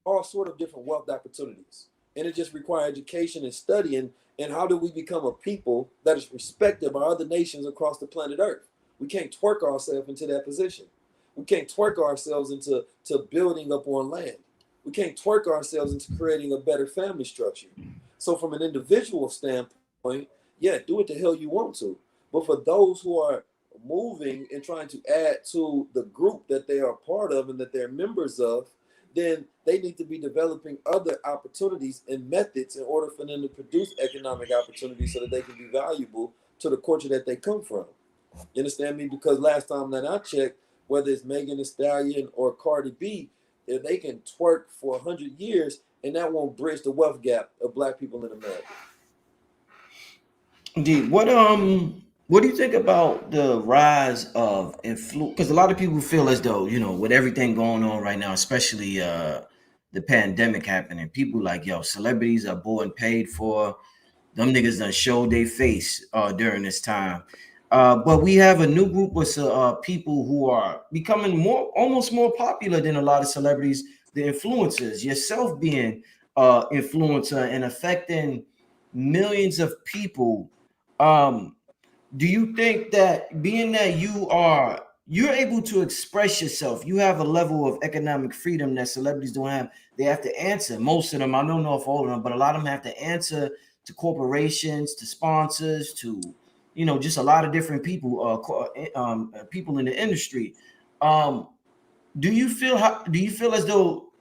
all sort of different wealth opportunities, and it just requires education and studying. And how do we become a people that is respected by other nations across the planet Earth? We can't twerk ourselves into that position. We can't twerk ourselves into building up on land. We can't twerk ourselves into creating a better family structure. So from an individual standpoint, yeah, do what the hell you want to. But for those who are moving and trying to add to the group that they are part of and that they're members of, then they need to be developing other opportunities and methods in order for them to produce economic opportunities so that they can be valuable to the culture that they come from. You understand me? Because last time that I checked, whether it's Megan Thee Stallion or Cardi B, if they can twerk for 100 years, and that won't bridge the wealth gap of Black people in America. Indeed. What do you think about the rise of influence? Because a lot of people feel as though, with everything going on right now, especially the pandemic happening, people like, yo, celebrities are bought and paid for. Them niggas done showed their face during this time. But we have a new group of people who are becoming almost more popular than a lot of celebrities, the influencers, yourself being influencer and affecting millions of people. Um, do you think that being that you're able to express yourself, you have a level of economic freedom that celebrities don't have? They have to answer. Most of them, I don't know if all of them, but a lot of them have to answer to corporations, to sponsors, to just a lot of different people, people in the industry. Um, do you feel as though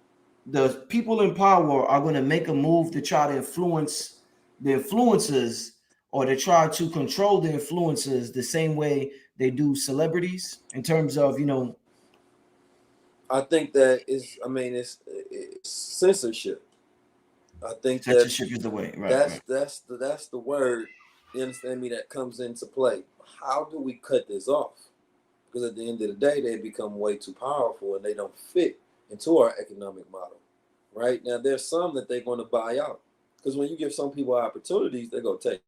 the people in power are going to make a move to try to influence the influencers, or to try to control the influencers the same way they do celebrities in terms of I think that is, I mean, it's censorship. I think that censorship is the way, right? that's the word. You understand me? That comes into play. How do we cut this off? Because at the end of the day, they become way too powerful and they don't fit into our economic model. Right now, there's some that they're going to buy out. Because when you give some people opportunities, they're going to take.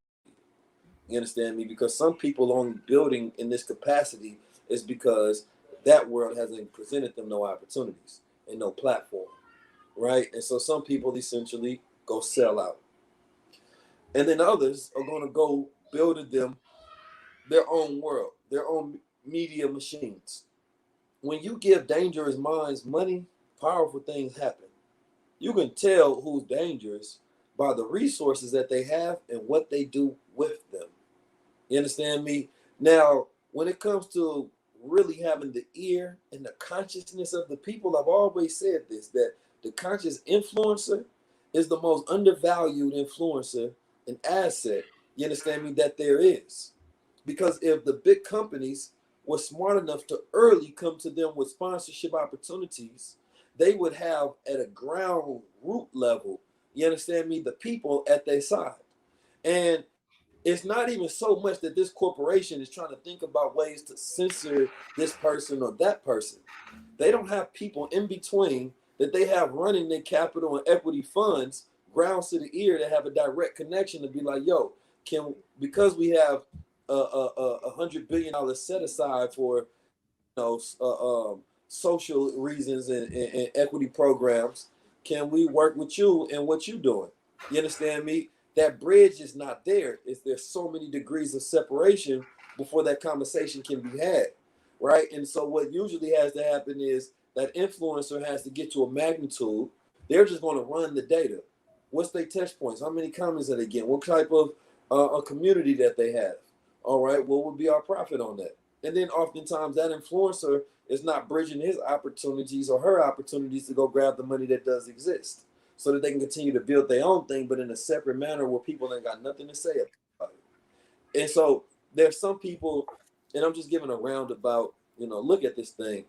You understand me? Because some people only building in this capacity is because that world hasn't presented them no opportunities and no platform, right? And so some people essentially go sell out, and then others are going to go build them their own world, their own media machines. When you give dangerous minds money, powerful things happen. You can tell who's dangerous by the resources that they have and what they do with them. You understand me? Now, when it comes to really having the ear and the consciousness of the people, I've always said this, that the conscious influencer is the most undervalued influencer and asset, you understand me, that there is. Because if the big companies were smart enough to early come to them with sponsorship opportunities, they would have at a ground root level, you understand me, the people at their side. And it's not even so much that this corporation is trying to think about ways to censor this person or that person. They don't have people in between that they have running their capital and equity funds, grounds to the ear, that have a direct connection to be like, yo, can, because we have $100 billion set aside for social reasons and equity programs, can we work with you and what you doing? You understand me? That bridge is not there. There's so many degrees of separation before that conversation can be had, right? And so what usually has to happen is that influencer has to get to a magnitude. They're just going to run the data. What's their touch points? How many comments are they getting? What type of a community that they have? All right, what would be our profit on that? And then oftentimes that influencer is not bridging his opportunities or her opportunities to go grab the money that does exist, so that they can continue to build their own thing, but in a separate manner where people ain't got nothing to say about it. And so there's some people, and I'm just giving a roundabout, look at this thing,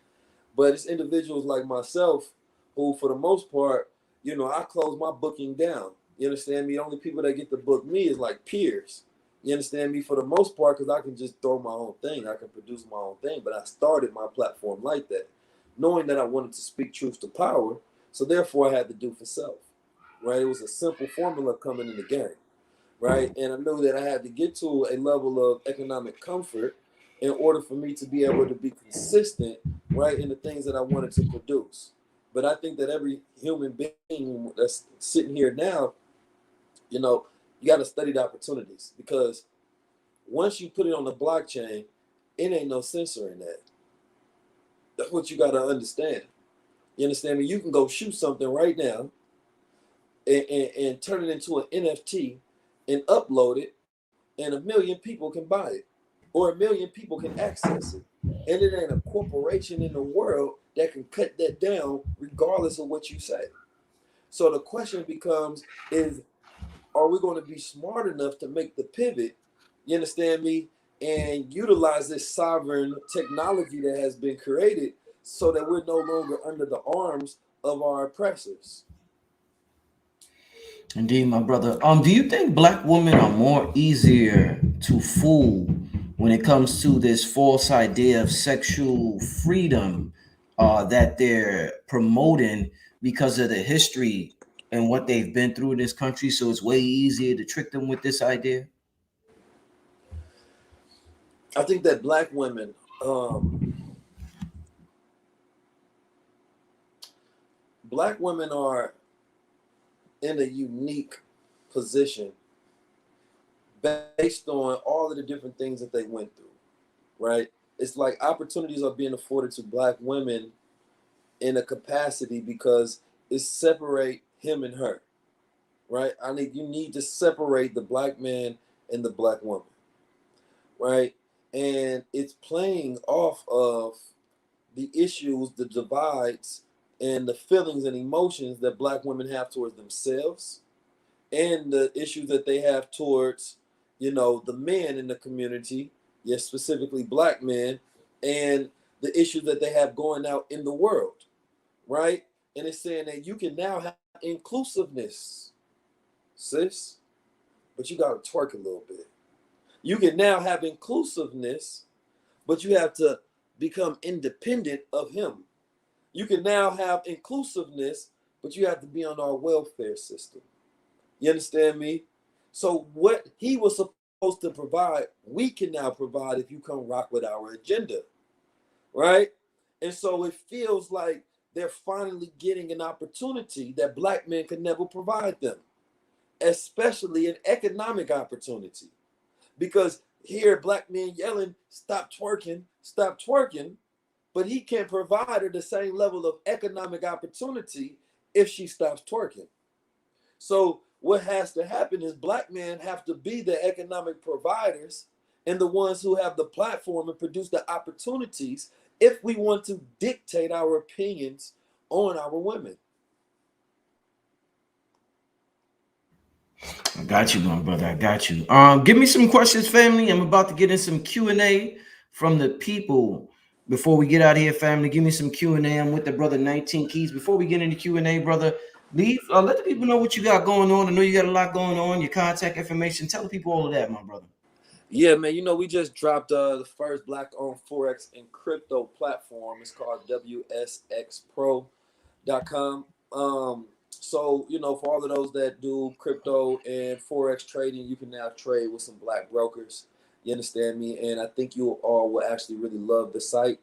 but it's individuals like myself who, for the most part, I close my booking down. You understand me? The only people that get to book me is like peers. You understand me? For the most part, because I can just throw my own thing. I can produce my own thing. But I started my platform like that, knowing that I wanted to speak truth to power. So therefore, I had to do for self. Right? It was a simple formula coming in the game. Right? And I knew that I had to get to a level of economic comfort in order for me to be able to be consistent, right, in the things that I wanted to produce. But I think that every human being that's sitting here now, you got to study the opportunities, because once you put it on the blockchain, it ain't no censoring that. That's what you got to understand. You understand me? You can go shoot something right now and turn it into an NFT and upload it, and 1,000,000 people can buy it, or 1,000,000 people can access it. And it ain't a corporation in the world that can cut that down regardless of what you say. So the question becomes is, are we going to be smart enough to make the pivot, you understand me, and utilize this sovereign technology that has been created so that we're no longer under the arms of our oppressors? Indeed, my brother. Do you think black women are more easier to fool when it comes to this false idea of sexual freedom that they're promoting because of the history and what they've been through in this country? So it's way easier to trick them with this idea. I think that black women are in a unique position based on all of the different things that they went through, right? It's like opportunities are being afforded to black women in a capacity because it's separate him and her, right? You need to separate the black man and the black woman, right? And it's playing off of the issues, the divides, and the feelings and emotions that black women have towards themselves, and the issues that they have towards, the men in the community, yes, specifically black men, and the issues that they have going out in the world, right? And it's saying that you can now have inclusiveness, sis, but you got to twerk a little bit. You can now have inclusiveness, but you have to become independent of him. You can now have inclusiveness, but you have to be on our welfare system. You understand me? So what he was supposed to provide, we can now provide if you come rock with our agenda, right? And so it feels like they're finally getting an opportunity that black men could never provide them, especially an economic opportunity. Because here, black men yelling, stop twerking, but he can't provide her the same level of economic opportunity if she stops twerking. So what has to happen is black men have to be the economic providers and the ones who have the platform and produce the opportunities if we want to dictate our opinions on our women. I got you, my brother. I got you. Give me some questions, family. I'm about to get in some Q&A from the people before we get out of here, family. Give me some Q&A. I'm with the brother 19 Keys. Before we get into Q&A, brother, let the people know what you got going on. I know you got a lot going on, your contact information. Tell the people all of that, my brother. Yeah, man. We just dropped the first black-owned forex and crypto platform. It's called WSXPro.com. So for all of those that do crypto and forex trading, you can now trade with some black brokers. You understand me? And I think you all will actually really love the site,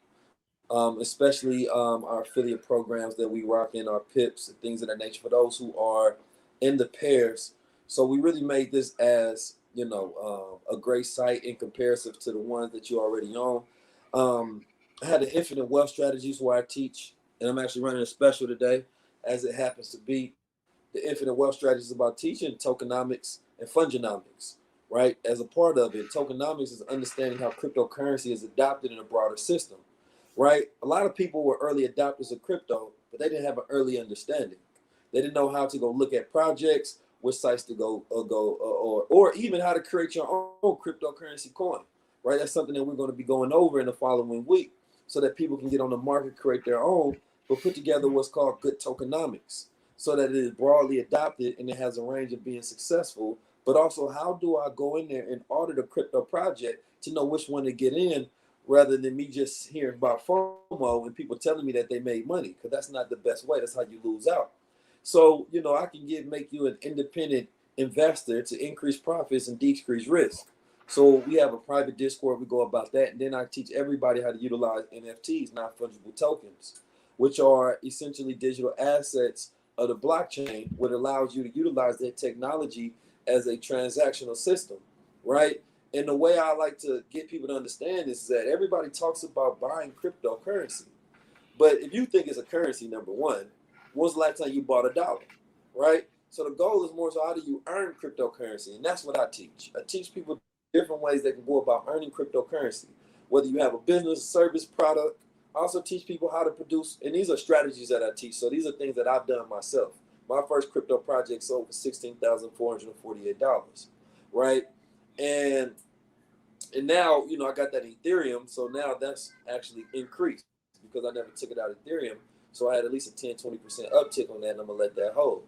especially our affiliate programs that we rock in, our pips and things of that nature for those who are in the pairs. So we really made this as a great site in comparison to the ones that you already own. I had the infinite wealth strategies where I teach and I'm actually running a special today, as it happens to be. The Infinite Wealth Strategy is about teaching tokenomics and funginomics, right? As a part of it, tokenomics is understanding how cryptocurrency is adopted in a broader system, right? A lot of people were early adopters of crypto, but they didn't have an early understanding. They didn't know how to go look at projects, which sites to go, or even how to create your own cryptocurrency coin, right? That's something that we're going to be going over in the following week, so that people can get on the market, create their own, but put together what's called good tokenomics, so that it is broadly adopted and it has a range of being successful. But also, how do I go in there and audit a crypto project to know which one to get in, rather than me just hearing about FOMO and people telling me that they made money? Because that's not the best way. That's how you lose out. So, I can make you an independent investor to increase profits and decrease risk. So we have a private Discord. We go about that. And then I teach everybody how to utilize NFTs, non-fungible tokens, which are essentially digital assets of the blockchain, what allows you to utilize that technology as a transactional system, right? And the way I like to get people to understand this is that everybody talks about buying cryptocurrency. But if you think it's a currency, number one, when's the last time you bought a dollar, right? So the goal is more so, how do you earn cryptocurrency? And that's what I teach. I teach people different ways they can go about earning cryptocurrency. Whether you have a business, service, product, I also teach people how to produce, and these are strategies that I teach. So these are things that I've done myself. My first crypto project sold for $16,448, right? And now, I got that Ethereum. So now that's actually increased because I never took it out of Ethereum. So I had at least a 10-20% uptick on that, and I'm going to let that hold.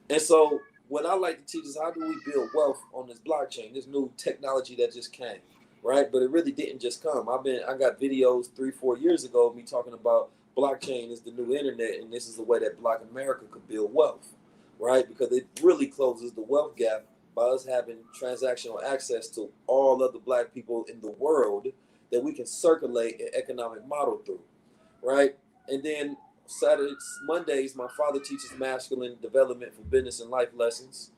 And so what I like to teach is, how do we build wealth on this blockchain, this new technology that just came, right? But it really didn't just come. I got videos 3-4 years ago of me talking about blockchain is the new internet, and this is the way that Black America could build wealth, right? Because it really closes the wealth gap by us having transactional access to all of the Black people in the world that we can circulate an economic model through, right? And then Mondays, my father teaches masculine development for business and life lessons.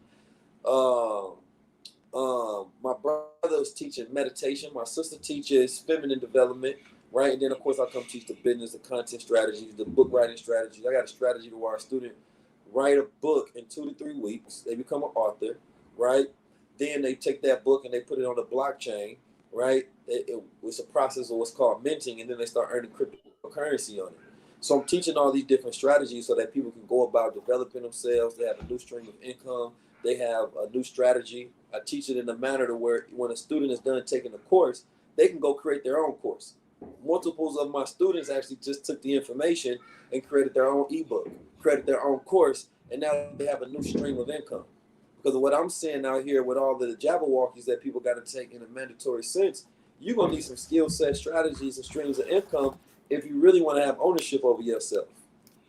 My brother's teaching meditation. My sister teaches feminine development, right? And then, of course, I come teach the business, the content strategies, the book writing strategies. I got a strategy to where a student write a book in 2 to 3 weeks. They become an author, right? Then they take that book and they put it on the blockchain, right? It's a process of what's called minting, and then they start earning cryptocurrency on it. So I'm teaching all these different strategies so that people can go about developing themselves. They have a new stream of income. They have a new strategy. I teach it in a manner to where when a student is done taking the course, they can go create their own course. Multiples of my students actually just took the information and created their own ebook, created their own course, and now they have a new stream of income. Because of what I'm seeing out here with all the Jabberwockies that people got to take in a mandatory sense, you're going to need some skill set strategies and streams of income if you really want to have ownership over yourself.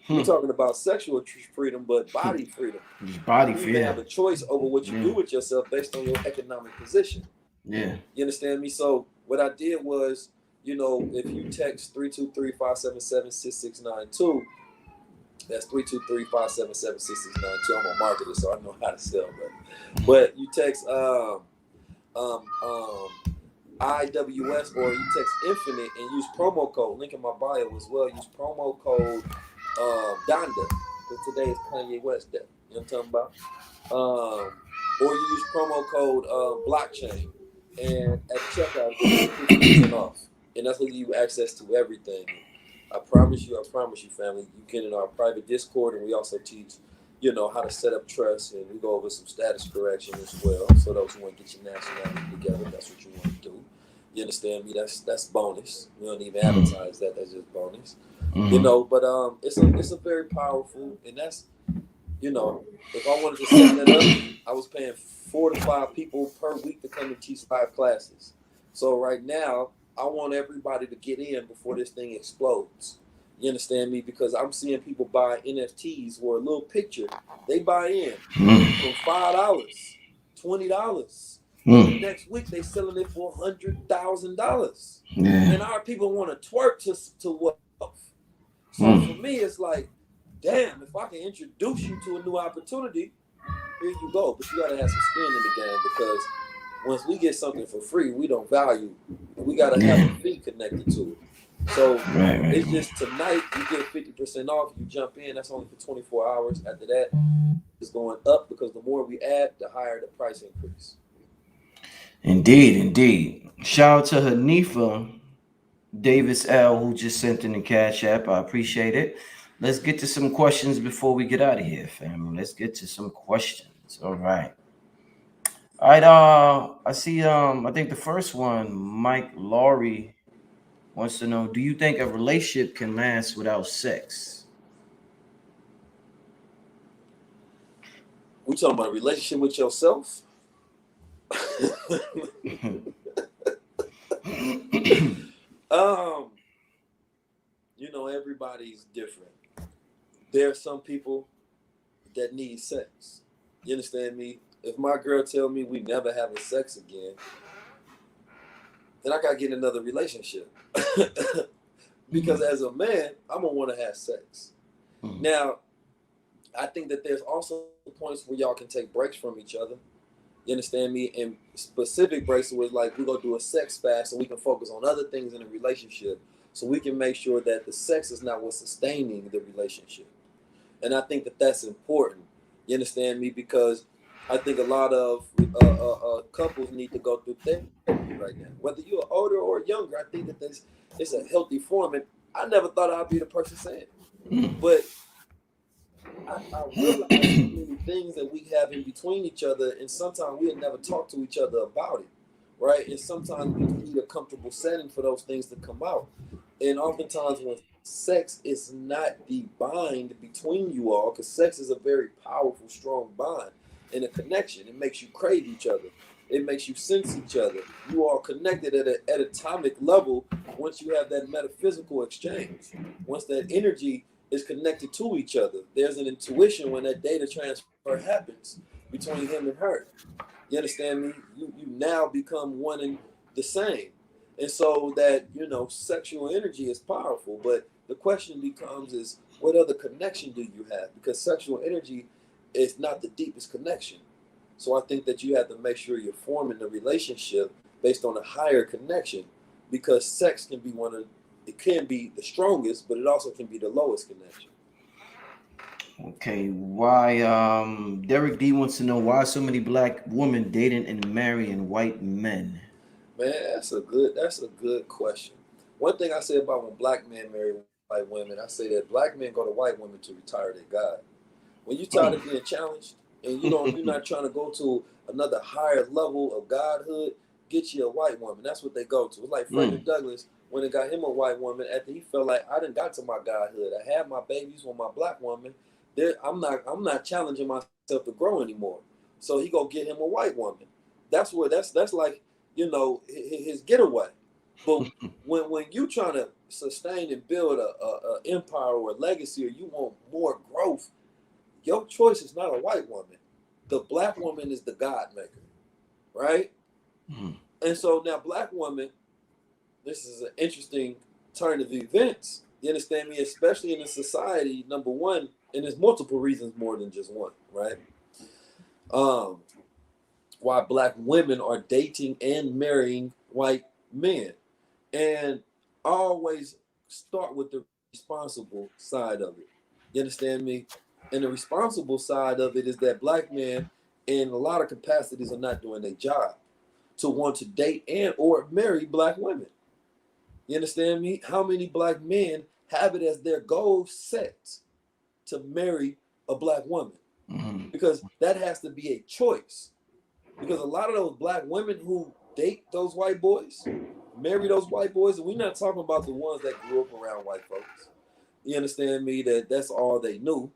We're talking about sexual freedom, but body freedom. Body you freedom. You have a choice over what you do with yourself based on your economic position. Yeah. You understand me? So what I did was, if you text 323-577-6692, that's 323-577-6692. I'm a marketer, so I know how to sell, but you text IWS, or you text Infinite and use promo code, link in my bio as well. Use promo code Donda, because today is Kanye West Day. You know what I'm talking about? Or you use promo code blockchain, and at checkout you get 50% off, and that's what give you access to everything. I promise you, family, you get in our private Discord, and we also teach, how to set up trust, and we go over some status correction as well. So those who want to get your nationality together, that's what you want to do. You understand me? That's bonus. We don't even advertise that. That's just bonus. But it's a very powerful, and that's, if I wanted to set that up, I was paying 4 to 5 people per week to come and teach 5 classes. So right now, I want everybody to get in before this thing explodes. You understand me? Because I'm seeing people buy NFTs or a little picture. They buy in from $5, $20. And the next week they selling it for $100,000. And our people want to twerk to wealth. So for me, it's like, damn, if I can introduce you to a new opportunity, here you go. But you got to have some skin in the game, because once we get something for free, we don't value. We got to have a fee connected to it. So Right. it's just tonight you get 50% off. You jump in. That's only for 24 hours. After that, it's going up because the more we add, the higher the price increase. Indeed. Shout out to Hanifa Davis L, who just sent in the Cash App. I appreciate it. Let's get to some questions before we get out of here, family. Let's get to some questions. All right. All right. I see. I think the first one, Mike Laurie wants to know: do you think a relationship can last without sex? We talking about a relationship with yourself. um, everybody's different. There are some people that need sex. You understand me? If my girl tell me we never having sex again, then I gotta get in another relationship. Because as a man, I'm gonna want to have sex. Now, I think that there's also points where y'all can take breaks from each other. You understand me? And specific breaks where like we're gonna do a sex fast so we can focus on other things in the relationship, so we can make sure that the sex is not what's sustaining the relationship. And I think that that's important. You understand me? Because I think a lot of couples need to go through therapy right now. Whether you're older or younger, I think that it's a healthy form. And I never thought I'd be the person saying it. But I realize how many things that we have in between each other, and sometimes we'll never talk to each other about it, right? And sometimes we need a comfortable setting for those things to come out. And oftentimes when sex is not the bind between you all, because sex is a very powerful, strong bond and a connection. It makes you crave each other. It makes you sense each other. You are connected at an atomic level once you have that metaphysical exchange. Once that energy is connected to each other, there's an intuition when that data transfer happens between him and her. You understand me? You now become one and the same. And so that, sexual energy is powerful. But the question becomes is what other connection do you have? Because sexual energy is not the deepest connection. So I think that you have to make sure you're forming the relationship based on a higher connection, because sex can be it can be the strongest, but it also can be the lowest connection. Okay, why Derek D wants to know why so many black women dating and marrying white men. Man, that's a good question. One thing I say about when black men marry white women, I say that black men go to white women to retire their God. When you're tired of being challenged and you're not trying to go to another higher level of godhood, get you a white woman. That's what they go to. It's like Frederick Douglass when they got him a white woman after he felt like I didn't got to my godhood. I had my babies with my black woman. I'm not challenging myself to grow anymore. So he go get him a white woman. That's like his getaway. But when you trying to sustain and build a empire or a legacy, or you want more growth, your choice is not a white woman. The black woman is the God maker, right? And so now, black woman, this is an interesting turn of events. You understand me? Especially in a society, number one, and there's multiple reasons more than just one, right? Why black women are dating and marrying white men. And I always start with the responsible side of it. You understand me? And the responsible side of it is that black men in a lot of capacities are not doing their job to want to date and or marry black women. You understand me? How many black men have it as their goal set to marry a black woman? Because that has to be a choice. Because a lot of those black women who date those white boys, marry those white boys, and we're not talking about the ones that grew up around white folks. You understand me? That's all they knew.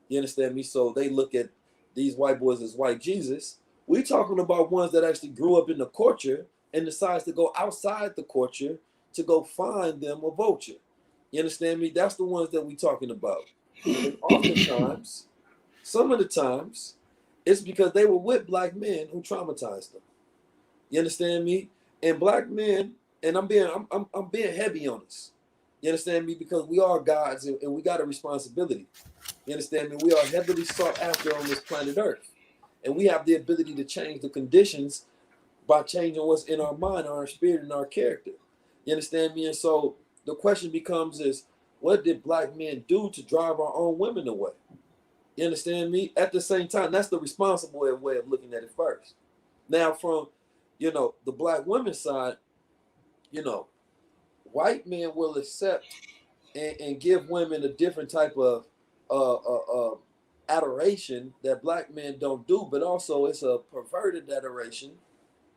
You understand me? So they look at these white boys as white Jesus. We talking about ones that actually grew up in the culture and decides to go outside the culture to go find them a vulture. You understand me? That's the ones that we talking about. And oftentimes, some of the times, it's because they were with black men who traumatized them. You understand me? And black men, and I'm being heavy on this. You understand me? Because we are gods and we got a responsibility. You understand me? We are heavily sought after on this planet Earth. And we have the ability to change the conditions by changing what's in our mind, our spirit, and our character. You understand me? And so the question becomes is, what did black men do to drive our own women away? You understand me? At the same time, that's the responsible way of looking at it first. Now, from, the black women's side, white men will accept and give women a different type of adoration that black men don't do, but also it's a perverted adoration.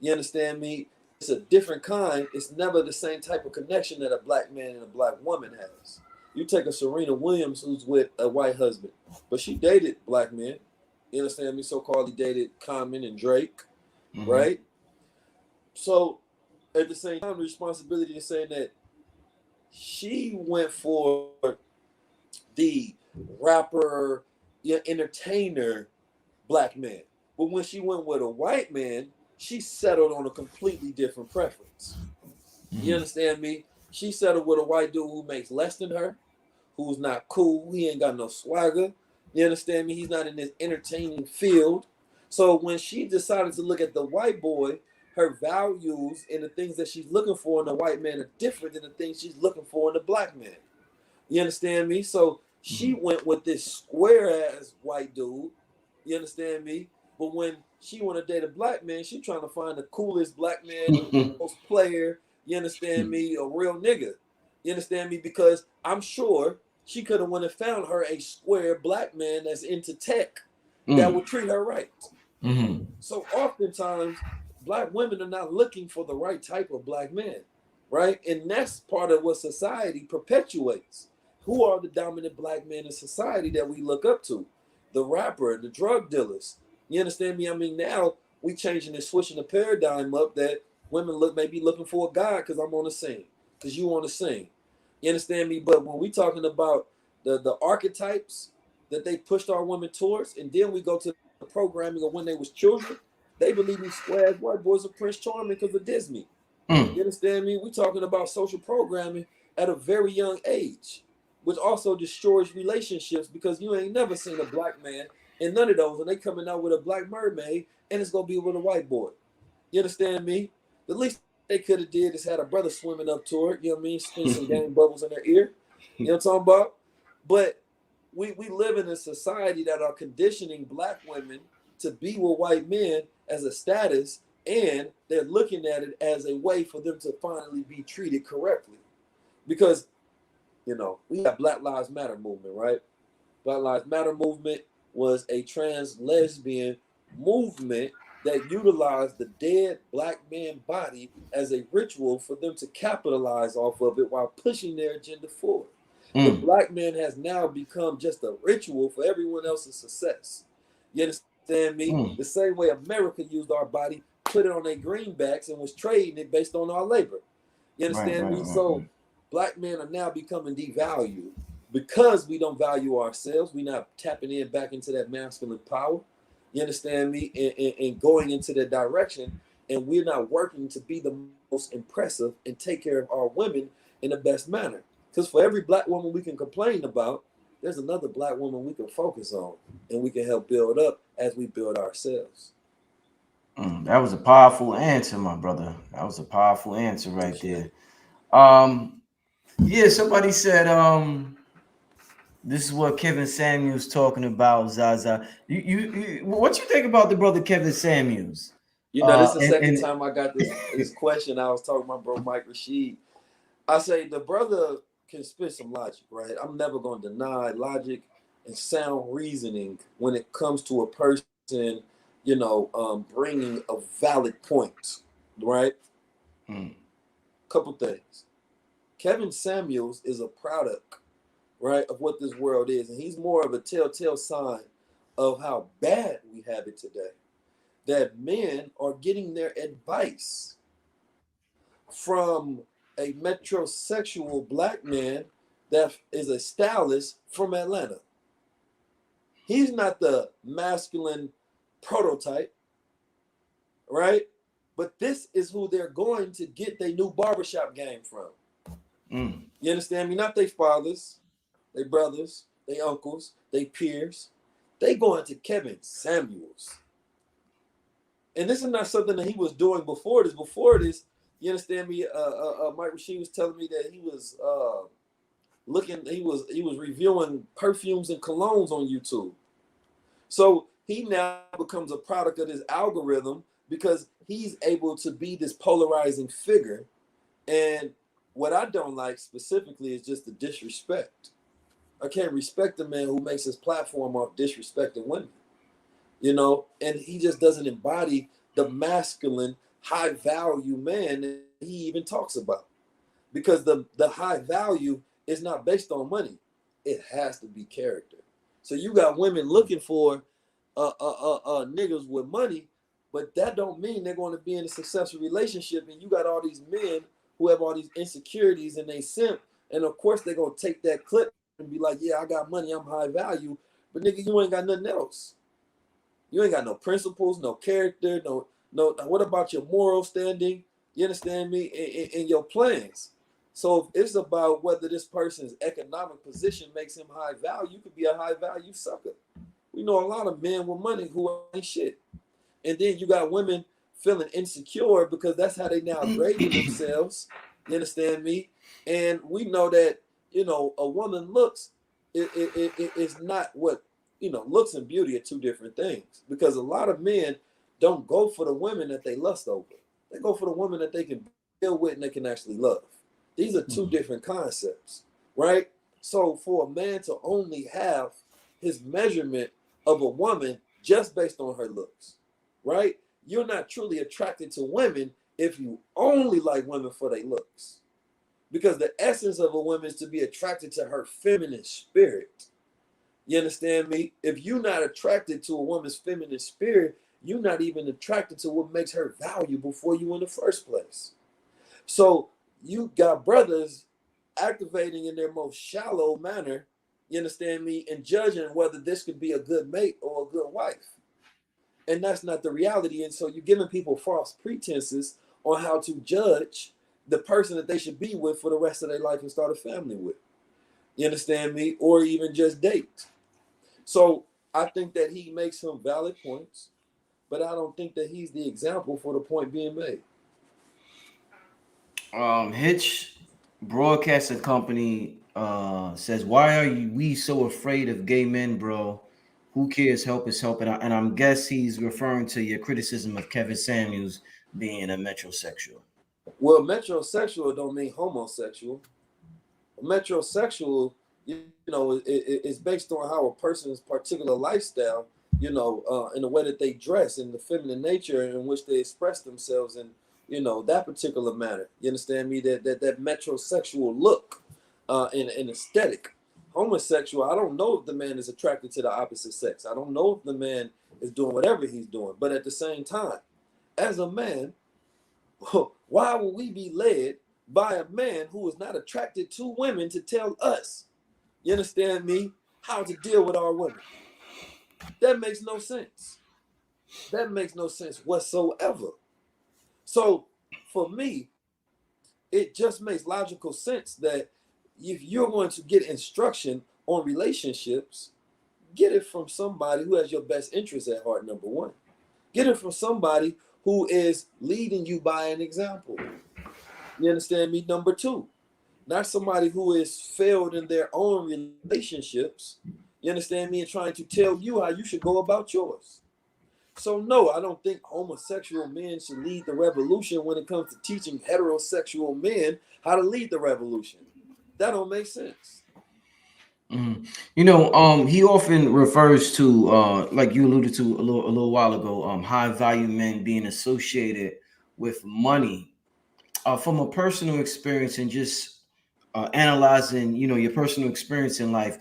You understand me? It's a different kind. It's never the same type of connection that a black man and a black woman has. You take a Serena Williams who's with a white husband, but she dated black men. You understand me? So-called he dated Common and Drake, right? So at the same time, the responsibility is saying that she went for the rapper, entertainer black man. But when she went with a white man, she settled on a completely different preference. You understand me? She settled with a white dude who makes less than her, who's not cool. He ain't got no swagger. You understand me? He's not in this entertaining field. So when she decided to look at the white boy, her values and the things that she's looking for in a white man are different than the things she's looking for in a black man. You understand me? So she went with this square ass white dude. You understand me? But when she want to date a black man, she trying to find the coolest black man, the most player. You understand me? A real nigga. You understand me? Because I'm sure she could have went and found her a square black man that's into tech that would treat her right. So oftentimes, black women are not looking for the right type of black man, right? And that's part of what society perpetuates. Who are the dominant black men in society that we look up to? The rapper, the drug dealers. You understand me? I mean, now we changing and switching the paradigm up that women may be looking for a guy because I'm on the scene, because you on the scene. You understand me? But when we talking about the archetypes that they pushed our women towards, and then we go to the programming of when they was children, they believe these square white boys are Prince Charming because of Disney. You understand me? We talking about social programming at a very young age, which also destroys relationships because you ain't never seen a black man in none of those, and they coming out with a black mermaid, and it's gonna be with a white boy. You understand me? The least they could have did is had a brother swimming up to her. You know what I mean? Spin some game bubbles in their ear. You know what I'm talking about? But we live in a society that are conditioning black women to be with white men as a status, and they're looking at it as a way for them to finally be treated correctly. Because, we have Black Lives Matter movement, right? Black Lives Matter movement was a trans lesbian movement that utilized the dead black man body as a ritual for them to capitalize off of it while pushing their agenda forward. The black man has now become just a ritual for everyone else's success. You understand me? The same way America used our body, put it on their greenbacks, and was trading it based on our labor. You understand me? So black men are now becoming devalued because we don't value ourselves. We're not tapping in back into that masculine power. You understand me? And going into that direction. And we're not working to be the most impressive and take care of our women in the best manner. Because for every black woman we can complain about, there's another black woman we can focus on and we can help build up as we build ourselves. That was a powerful answer, my brother. That was a powerful answer right there. Yeah, somebody said this is what Kevin Samuels talking about, Zaza. What you think about the brother Kevin Samuels? This is the second time I got this question. I was talking to my bro Mike Rashid. I say the brother can spit some logic, right? I'm never going to deny logic and sound reasoning when it comes to a person, bringing a valid point, right? Couple things. Kevin Samuels is a product, right, of what this world is, and he's more of a telltale sign of how bad we have it today. That men are getting their advice from a metrosexual black man that is a stylist from Atlanta. He's not the masculine prototype, right? But this is who they're going to get their new barbershop game from. You understand me? Not their fathers, their brothers, their uncles, their peers. They going to Kevin Samuels. And this is not something that he was doing before this. Before this, You understand me? Mike Rashid was telling me that he was he was reviewing perfumes and colognes on YouTube. So he now becomes a product of this algorithm because he's able to be this polarizing figure. And what I don't like specifically is just the disrespect. I can't respect a man who makes his platform off disrespecting women, and he just doesn't embody the masculine, high value man that he even talks about. Because the high value is not based on money, it has to be character. So you got women looking for niggas with money, but that don't mean they're going to be in a successful relationship. And you got all these men who have all these insecurities and they simp, and of course they're gonna take that clip and be like, yeah, I got money, I'm high value, but nigga, you ain't got nothing else. You ain't got no principles, no character, no. What about your moral standing? You understand me? In your plans. So if it's about whether this person's economic position makes him high value, you could be a high value sucker. We know a lot of men with money who ain't shit. And then you got women feeling insecure because that's how they now grading themselves. You understand me? And we know that, a woman looks, it's not what, looks and beauty are two different things. Because a lot of men don't go for the women that they lust over. They go for the women that they can deal with and they can actually love. These are two different concepts, right? So for a man to only have his measurement of a woman just based on her looks, right? You're not truly attracted to women if you only like women for their looks. Because the essence of a woman is to be attracted to her feminine spirit. You understand me? If you're not attracted to a woman's feminine spirit, you're not even attracted to what makes her valuable for you in the first place. So you got brothers activating in their most shallow manner, you understand me, and judging whether this could be a good mate or a good wife. And that's not the reality. And so you're giving people false pretenses on how to judge the person that they should be with for the rest of their life and start a family with. You understand me? Or even just date. So I think that he makes some valid points, but I don't think that he's the example for the point being made. Hitch Broadcasting Company says, "Why are we so afraid of gay men, bro? Who cares? Help is help." And I'm guess he's referring to your criticism of Kevin Samuels being a metrosexual. Well, metrosexual don't mean homosexual. Metrosexual, is based on how a person's particular lifestyle, in the way that they dress and the feminine nature in which they express themselves in, that particular manner. You understand me? That metrosexual look, and aesthetic. Homosexual, I don't know if the man is attracted to the opposite sex. I don't know if the man is doing whatever he's doing. But at the same time, as a man, why would we be led by a man who is not attracted to women to tell us, you understand me, how to deal with our women? That makes no sense. That makes no sense whatsoever. So for me, it just makes logical sense that if you're going to get instruction on relationships, get it from somebody who has your best interest at heart, number one. Get it from somebody who is leading you by an example. You understand me? Number two, not somebody who is failed in their own relationships. You understand me? And trying to tell you how you should go about yours. So no, I don't think homosexual men should lead the revolution when it comes to teaching heterosexual men how to lead the revolution. That don't make sense. Mhm. He often refers to, like you alluded to a little while ago, high value men being associated with money. From a personal experience and just analyzing, your personal experience in life,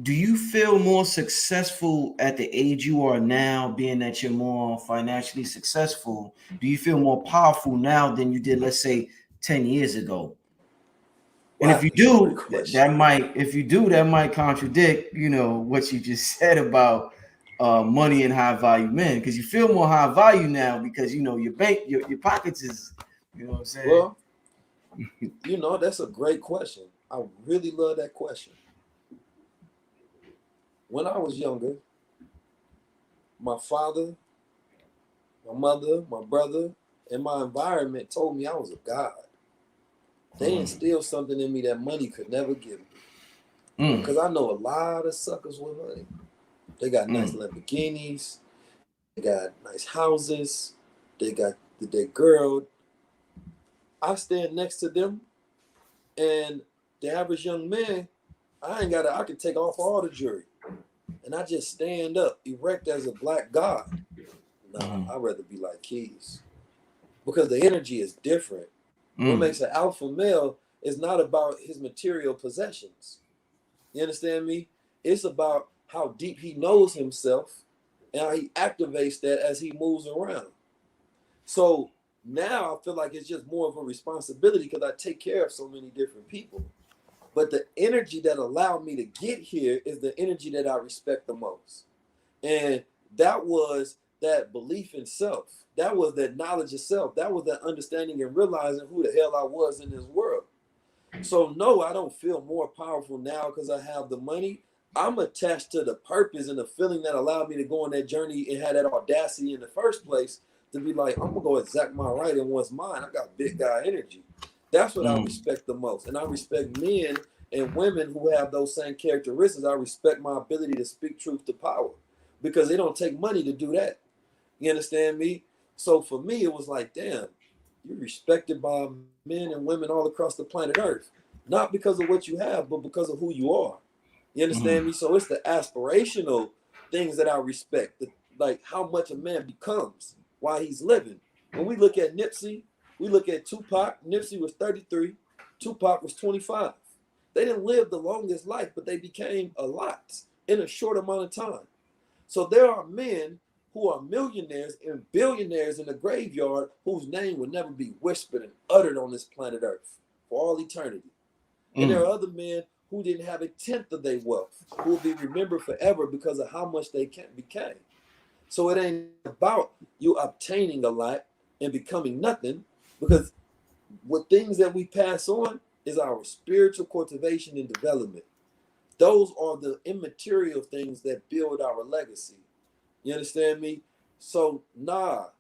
do you feel more successful at the age you are now, being that you're more financially successful? Do you feel more powerful now than you did, let's say, 10 years ago? And if Wow, you that's a great do, question. that might contradict, what you just said about money and high value men, because you feel more high value now because your pockets is, what I'm saying. Well, that's a great question. I really love that question. When I was younger, my father, my mother, my brother, and my environment told me I was a god. They instilled something in me that money could never give me. Because I know a lot of suckers with money. They got nice Lamborghinis, they got nice houses, they got their girl. I stand next to them, and the average young man, I can take off all the jewelry, and I just stand up, erect as a black god. Nah, I'd rather be like Keys, because the energy is different. What makes an alpha male is not about his material possessions. You understand me? It's about how deep he knows himself and how he activates that as he moves around. So now I feel like it's just more of a responsibility because I take care of so many different people. But the energy that allowed me to get here is the energy that I respect the most. And that was that belief in self. That was that knowledge of self. That was that understanding and realizing who the hell I was in this world. So no, I don't feel more powerful now because I have the money. I'm attached to the purpose and the feeling that allowed me to go on that journey and had that audacity in the first place to be like, I'm gonna go exact my right and what's mine. I got big guy energy. That's what I respect the most. And I respect men and women who have those same characteristics. I respect my ability to speak truth to power because it don't take money to do that. You understand me? So for me, it was like, damn, you're respected by men and women all across the planet Earth, not because of what you have, but because of who you are. You understand me? So it's the aspirational things that I respect, like how much a man becomes while he's living. When we look at Nipsey, we look at Tupac. Nipsey was 33, Tupac was 25. They didn't live the longest life, but they became a lot in a short amount of time. So there are men who are millionaires and billionaires in the graveyard whose name will never be whispered and uttered on this planet Earth for all eternity. And there are other men who didn't have a tenth of their wealth, who will be remembered forever because of how much they became. So it ain't about you obtaining a lot and becoming nothing, because what things that we pass on is our spiritual cultivation and development. Those are the immaterial things that build our legacy. You understand me? So now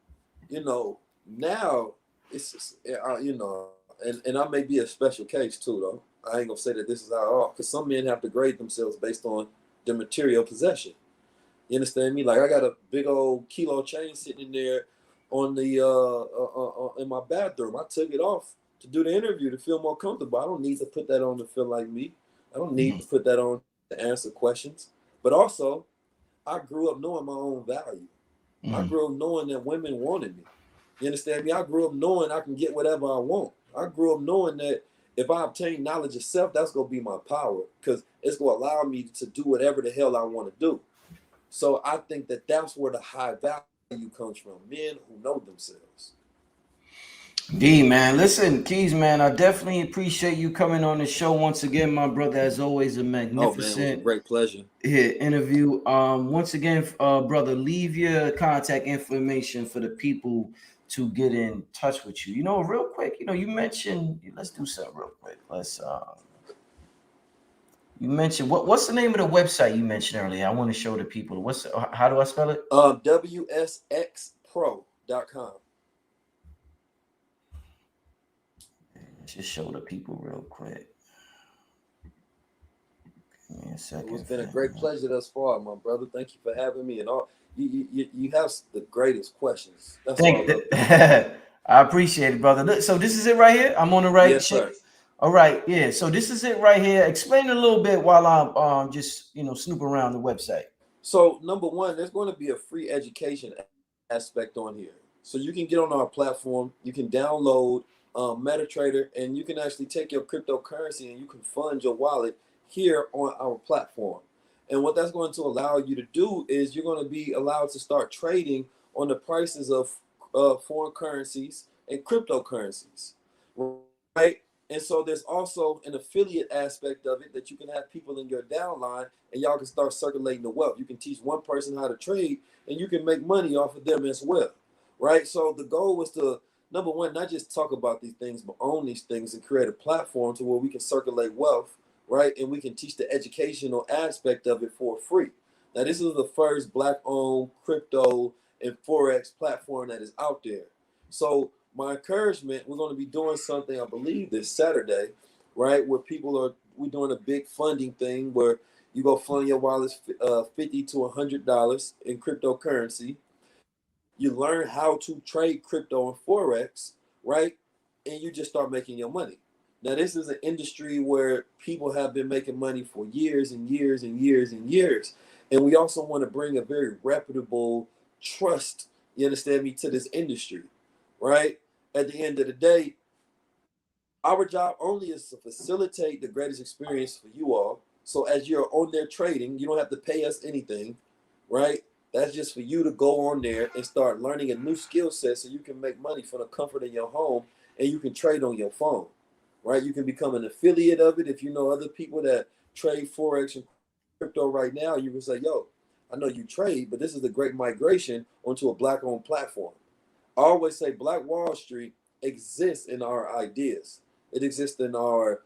it's just, and I may be a special case too, though. I ain't gonna say that this is our all, because some men have to grade themselves based on the material possession. You understand me? Like I got a big old kilo chain sitting in there on the in my bathroom. I took it off to do the interview to feel more comfortable. I don't need to put that on to feel like me. I don't need to put that on to answer questions. But also, I grew up knowing my own value. I grew up knowing that women wanted me. You understand me? I grew up knowing I can get whatever I want. I grew up knowing that if I obtain knowledge of self, that's going to be my power, because it's going to allow me to do whatever the hell I want to do. So I think that that's where the high value comes from, men who know themselves. D man, listen, Keys man, I definitely appreciate you coming on the show once again, my brother. As always, a Oh man, it was a magnificent great pleasure. interview. Once again, brother, leave your contact information for the people to get in touch with you. Real quick, you mentioned. Let's do something real quick. You mentioned what's the name of the website you mentioned earlier? I want to show the people. How do I spell it? WSXpro.com. Let's just show the people real quick. Give me a second. It's been a great pleasure thus far, my brother. Thank you for having me. And all you have the greatest questions. That's all. I appreciate it, brother. So this is it right here. I'm on the right. Yes, sir. All right, yeah. So this is it right here. Explain a little bit while I'm just snooping around the website. So number one, there's going to be a free education aspect on here. So you can get on our platform, you can download MetaTrader, and you can actually take your cryptocurrency and you can fund your wallet here on our platform. And what that's going to allow you to do is you're going to be allowed to start trading on the prices of foreign currencies and cryptocurrencies, right? And so there's also an affiliate aspect of it that you can have people in your downline and y'all can start circulating the wealth. You can teach one person how to trade and you can make money off of them as well, right? So the goal was to, number one, not just talk about these things, but own these things and create a platform to where we can circulate wealth, right? And we can teach the educational aspect of it for free. Now, this is the first Black-owned crypto and Forex platform that is out there. So my encouragement, we're going to be doing something, I believe, this Saturday, right? Where we're doing a big funding thing where you go fund your wallet $50 to $100 in cryptocurrency. You learn how to trade crypto and forex, right? And you just start making your money. Now, this is an industry where people have been making money for years and years and years and years. And we also want to bring a very reputable trust, you understand me, to this industry, right? At the end of the day, our job only is to facilitate the greatest experience for you all. So as you're on there trading, you don't have to pay us anything, right? That's just for you to go on there and start learning a new skill set so you can make money from the comfort of your home and you can trade on your phone, right? You can become an affiliate of it. If you know other people that trade Forex and crypto right now, you can say, yo, I know you trade, but this is the great migration onto a black owned platform. I always say Black Wall Street exists in our ideas. It exists in our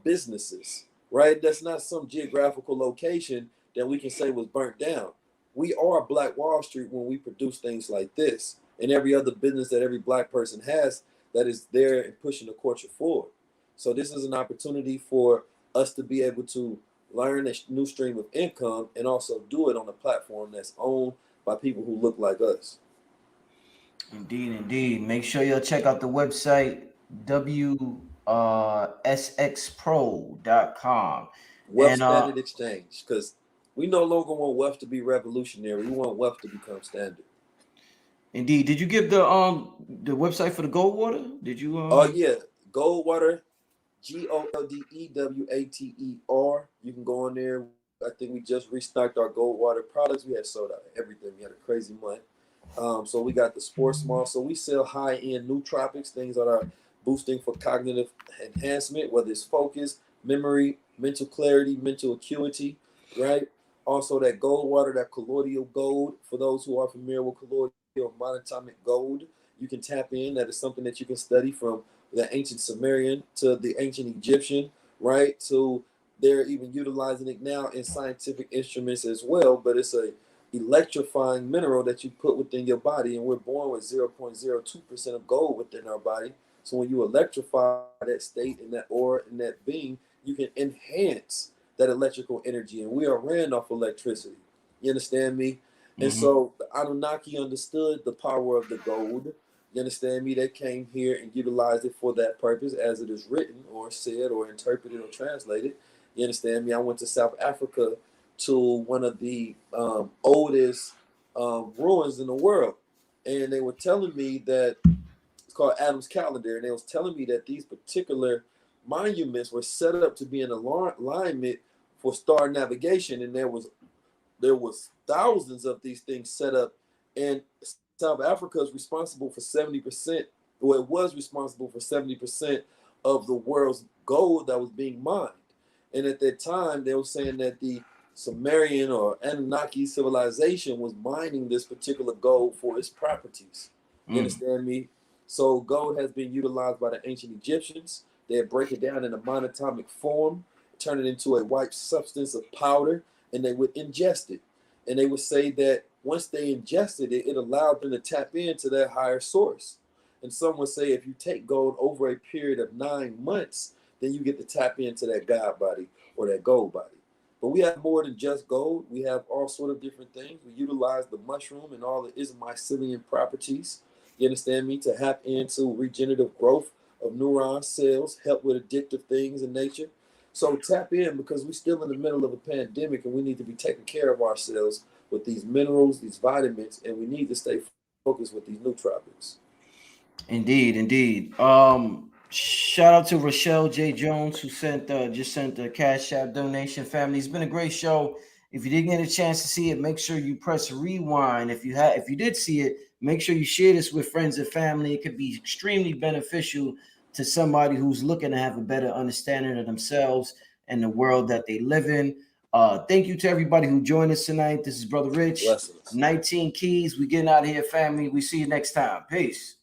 businesses, right? That's not some geographical location that we can say was burnt down. We are Black Wall Street when we produce things like this and every other business that every black person has that is there and pushing the culture forward. So this is an opportunity for us to be able to learn a new stream of income and also do it on a platform that's owned by people who look like us. Indeed, indeed. Make sure you'll check out the website wsxpro.com. Wealth And Standard Exchange, because we no longer want wealth to be revolutionary. We want wealth to become standard. indeed, did you give the website for the Goldwater? Did you Oh yeah, Goldwater, Goldwater. You can go on there. I think we just restocked our Goldwater products. We had sold out everything. We had a crazy month. So we got the sports mall. So we sell high-end nootropics, things that are boosting for cognitive enhancement, whether it's focus, memory, mental clarity, mental acuity, right? Also that Goldwater, that colloidal gold. For those who are familiar with colloidal monatomic gold, you can tap in. That is something that you can study from the ancient Sumerian to the ancient Egyptian, right? So they're even utilizing it now in scientific instruments as well. But it's a electrifying mineral that you put within your body, and we're born with 0.02% of gold within our body. So when you electrify that state and that aura and that being, you can enhance that electrical energy, and we are ran off electricity. You understand me? And so the Anunnaki understood the power of the gold. You understand me? They came here and utilized it for that purpose, as it is written or said or interpreted or translated. You understand me? I went to South Africa to one of the oldest ruins in the world, and they were telling me that it's called Adam's Calendar, and they was telling me that these particular monuments were set up to be in alignment for star navigation, and there was thousands of these things set up, and South Africa is responsible for 70%, or it was responsible for 70% of the world's gold that was being mined. And at that time, they were saying that the Sumerian or Anunnaki civilization was mining this particular gold for its properties. You understand me? So gold has been utilized by the ancient Egyptians. They break it down in a monatomic form, turn it into a white substance of powder, and they would ingest it. And they would say that once they ingested it, it allowed them to tap into that higher source. And some would say if you take gold over a period of 9 months, then you get to tap into that God body or that gold body. But we have more than just gold. We have all sort of different things. We utilize the mushroom and all its mycelium properties. You understand me? To tap into regenerative growth of neuron cells, help with addictive things in nature. So tap in, because we're still in the middle of a pandemic and we need to be taking care of ourselves with these minerals, these vitamins, and we need to stay focused with these nootropics. Indeed, indeed. Shout out to Rochelle J. Jones, who just sent a Cash App donation. Family, it's been a great show. If you didn't get a chance to see it, make sure you press rewind. If you did see it, make sure you share this with friends and family. It could be extremely beneficial to somebody who's looking to have a better understanding of themselves and the world that they live in. Thank you to everybody who joined us tonight. This is Brother Rich. Blessings. 19 Keys. We getting out of here, family. We see you next time. Peace.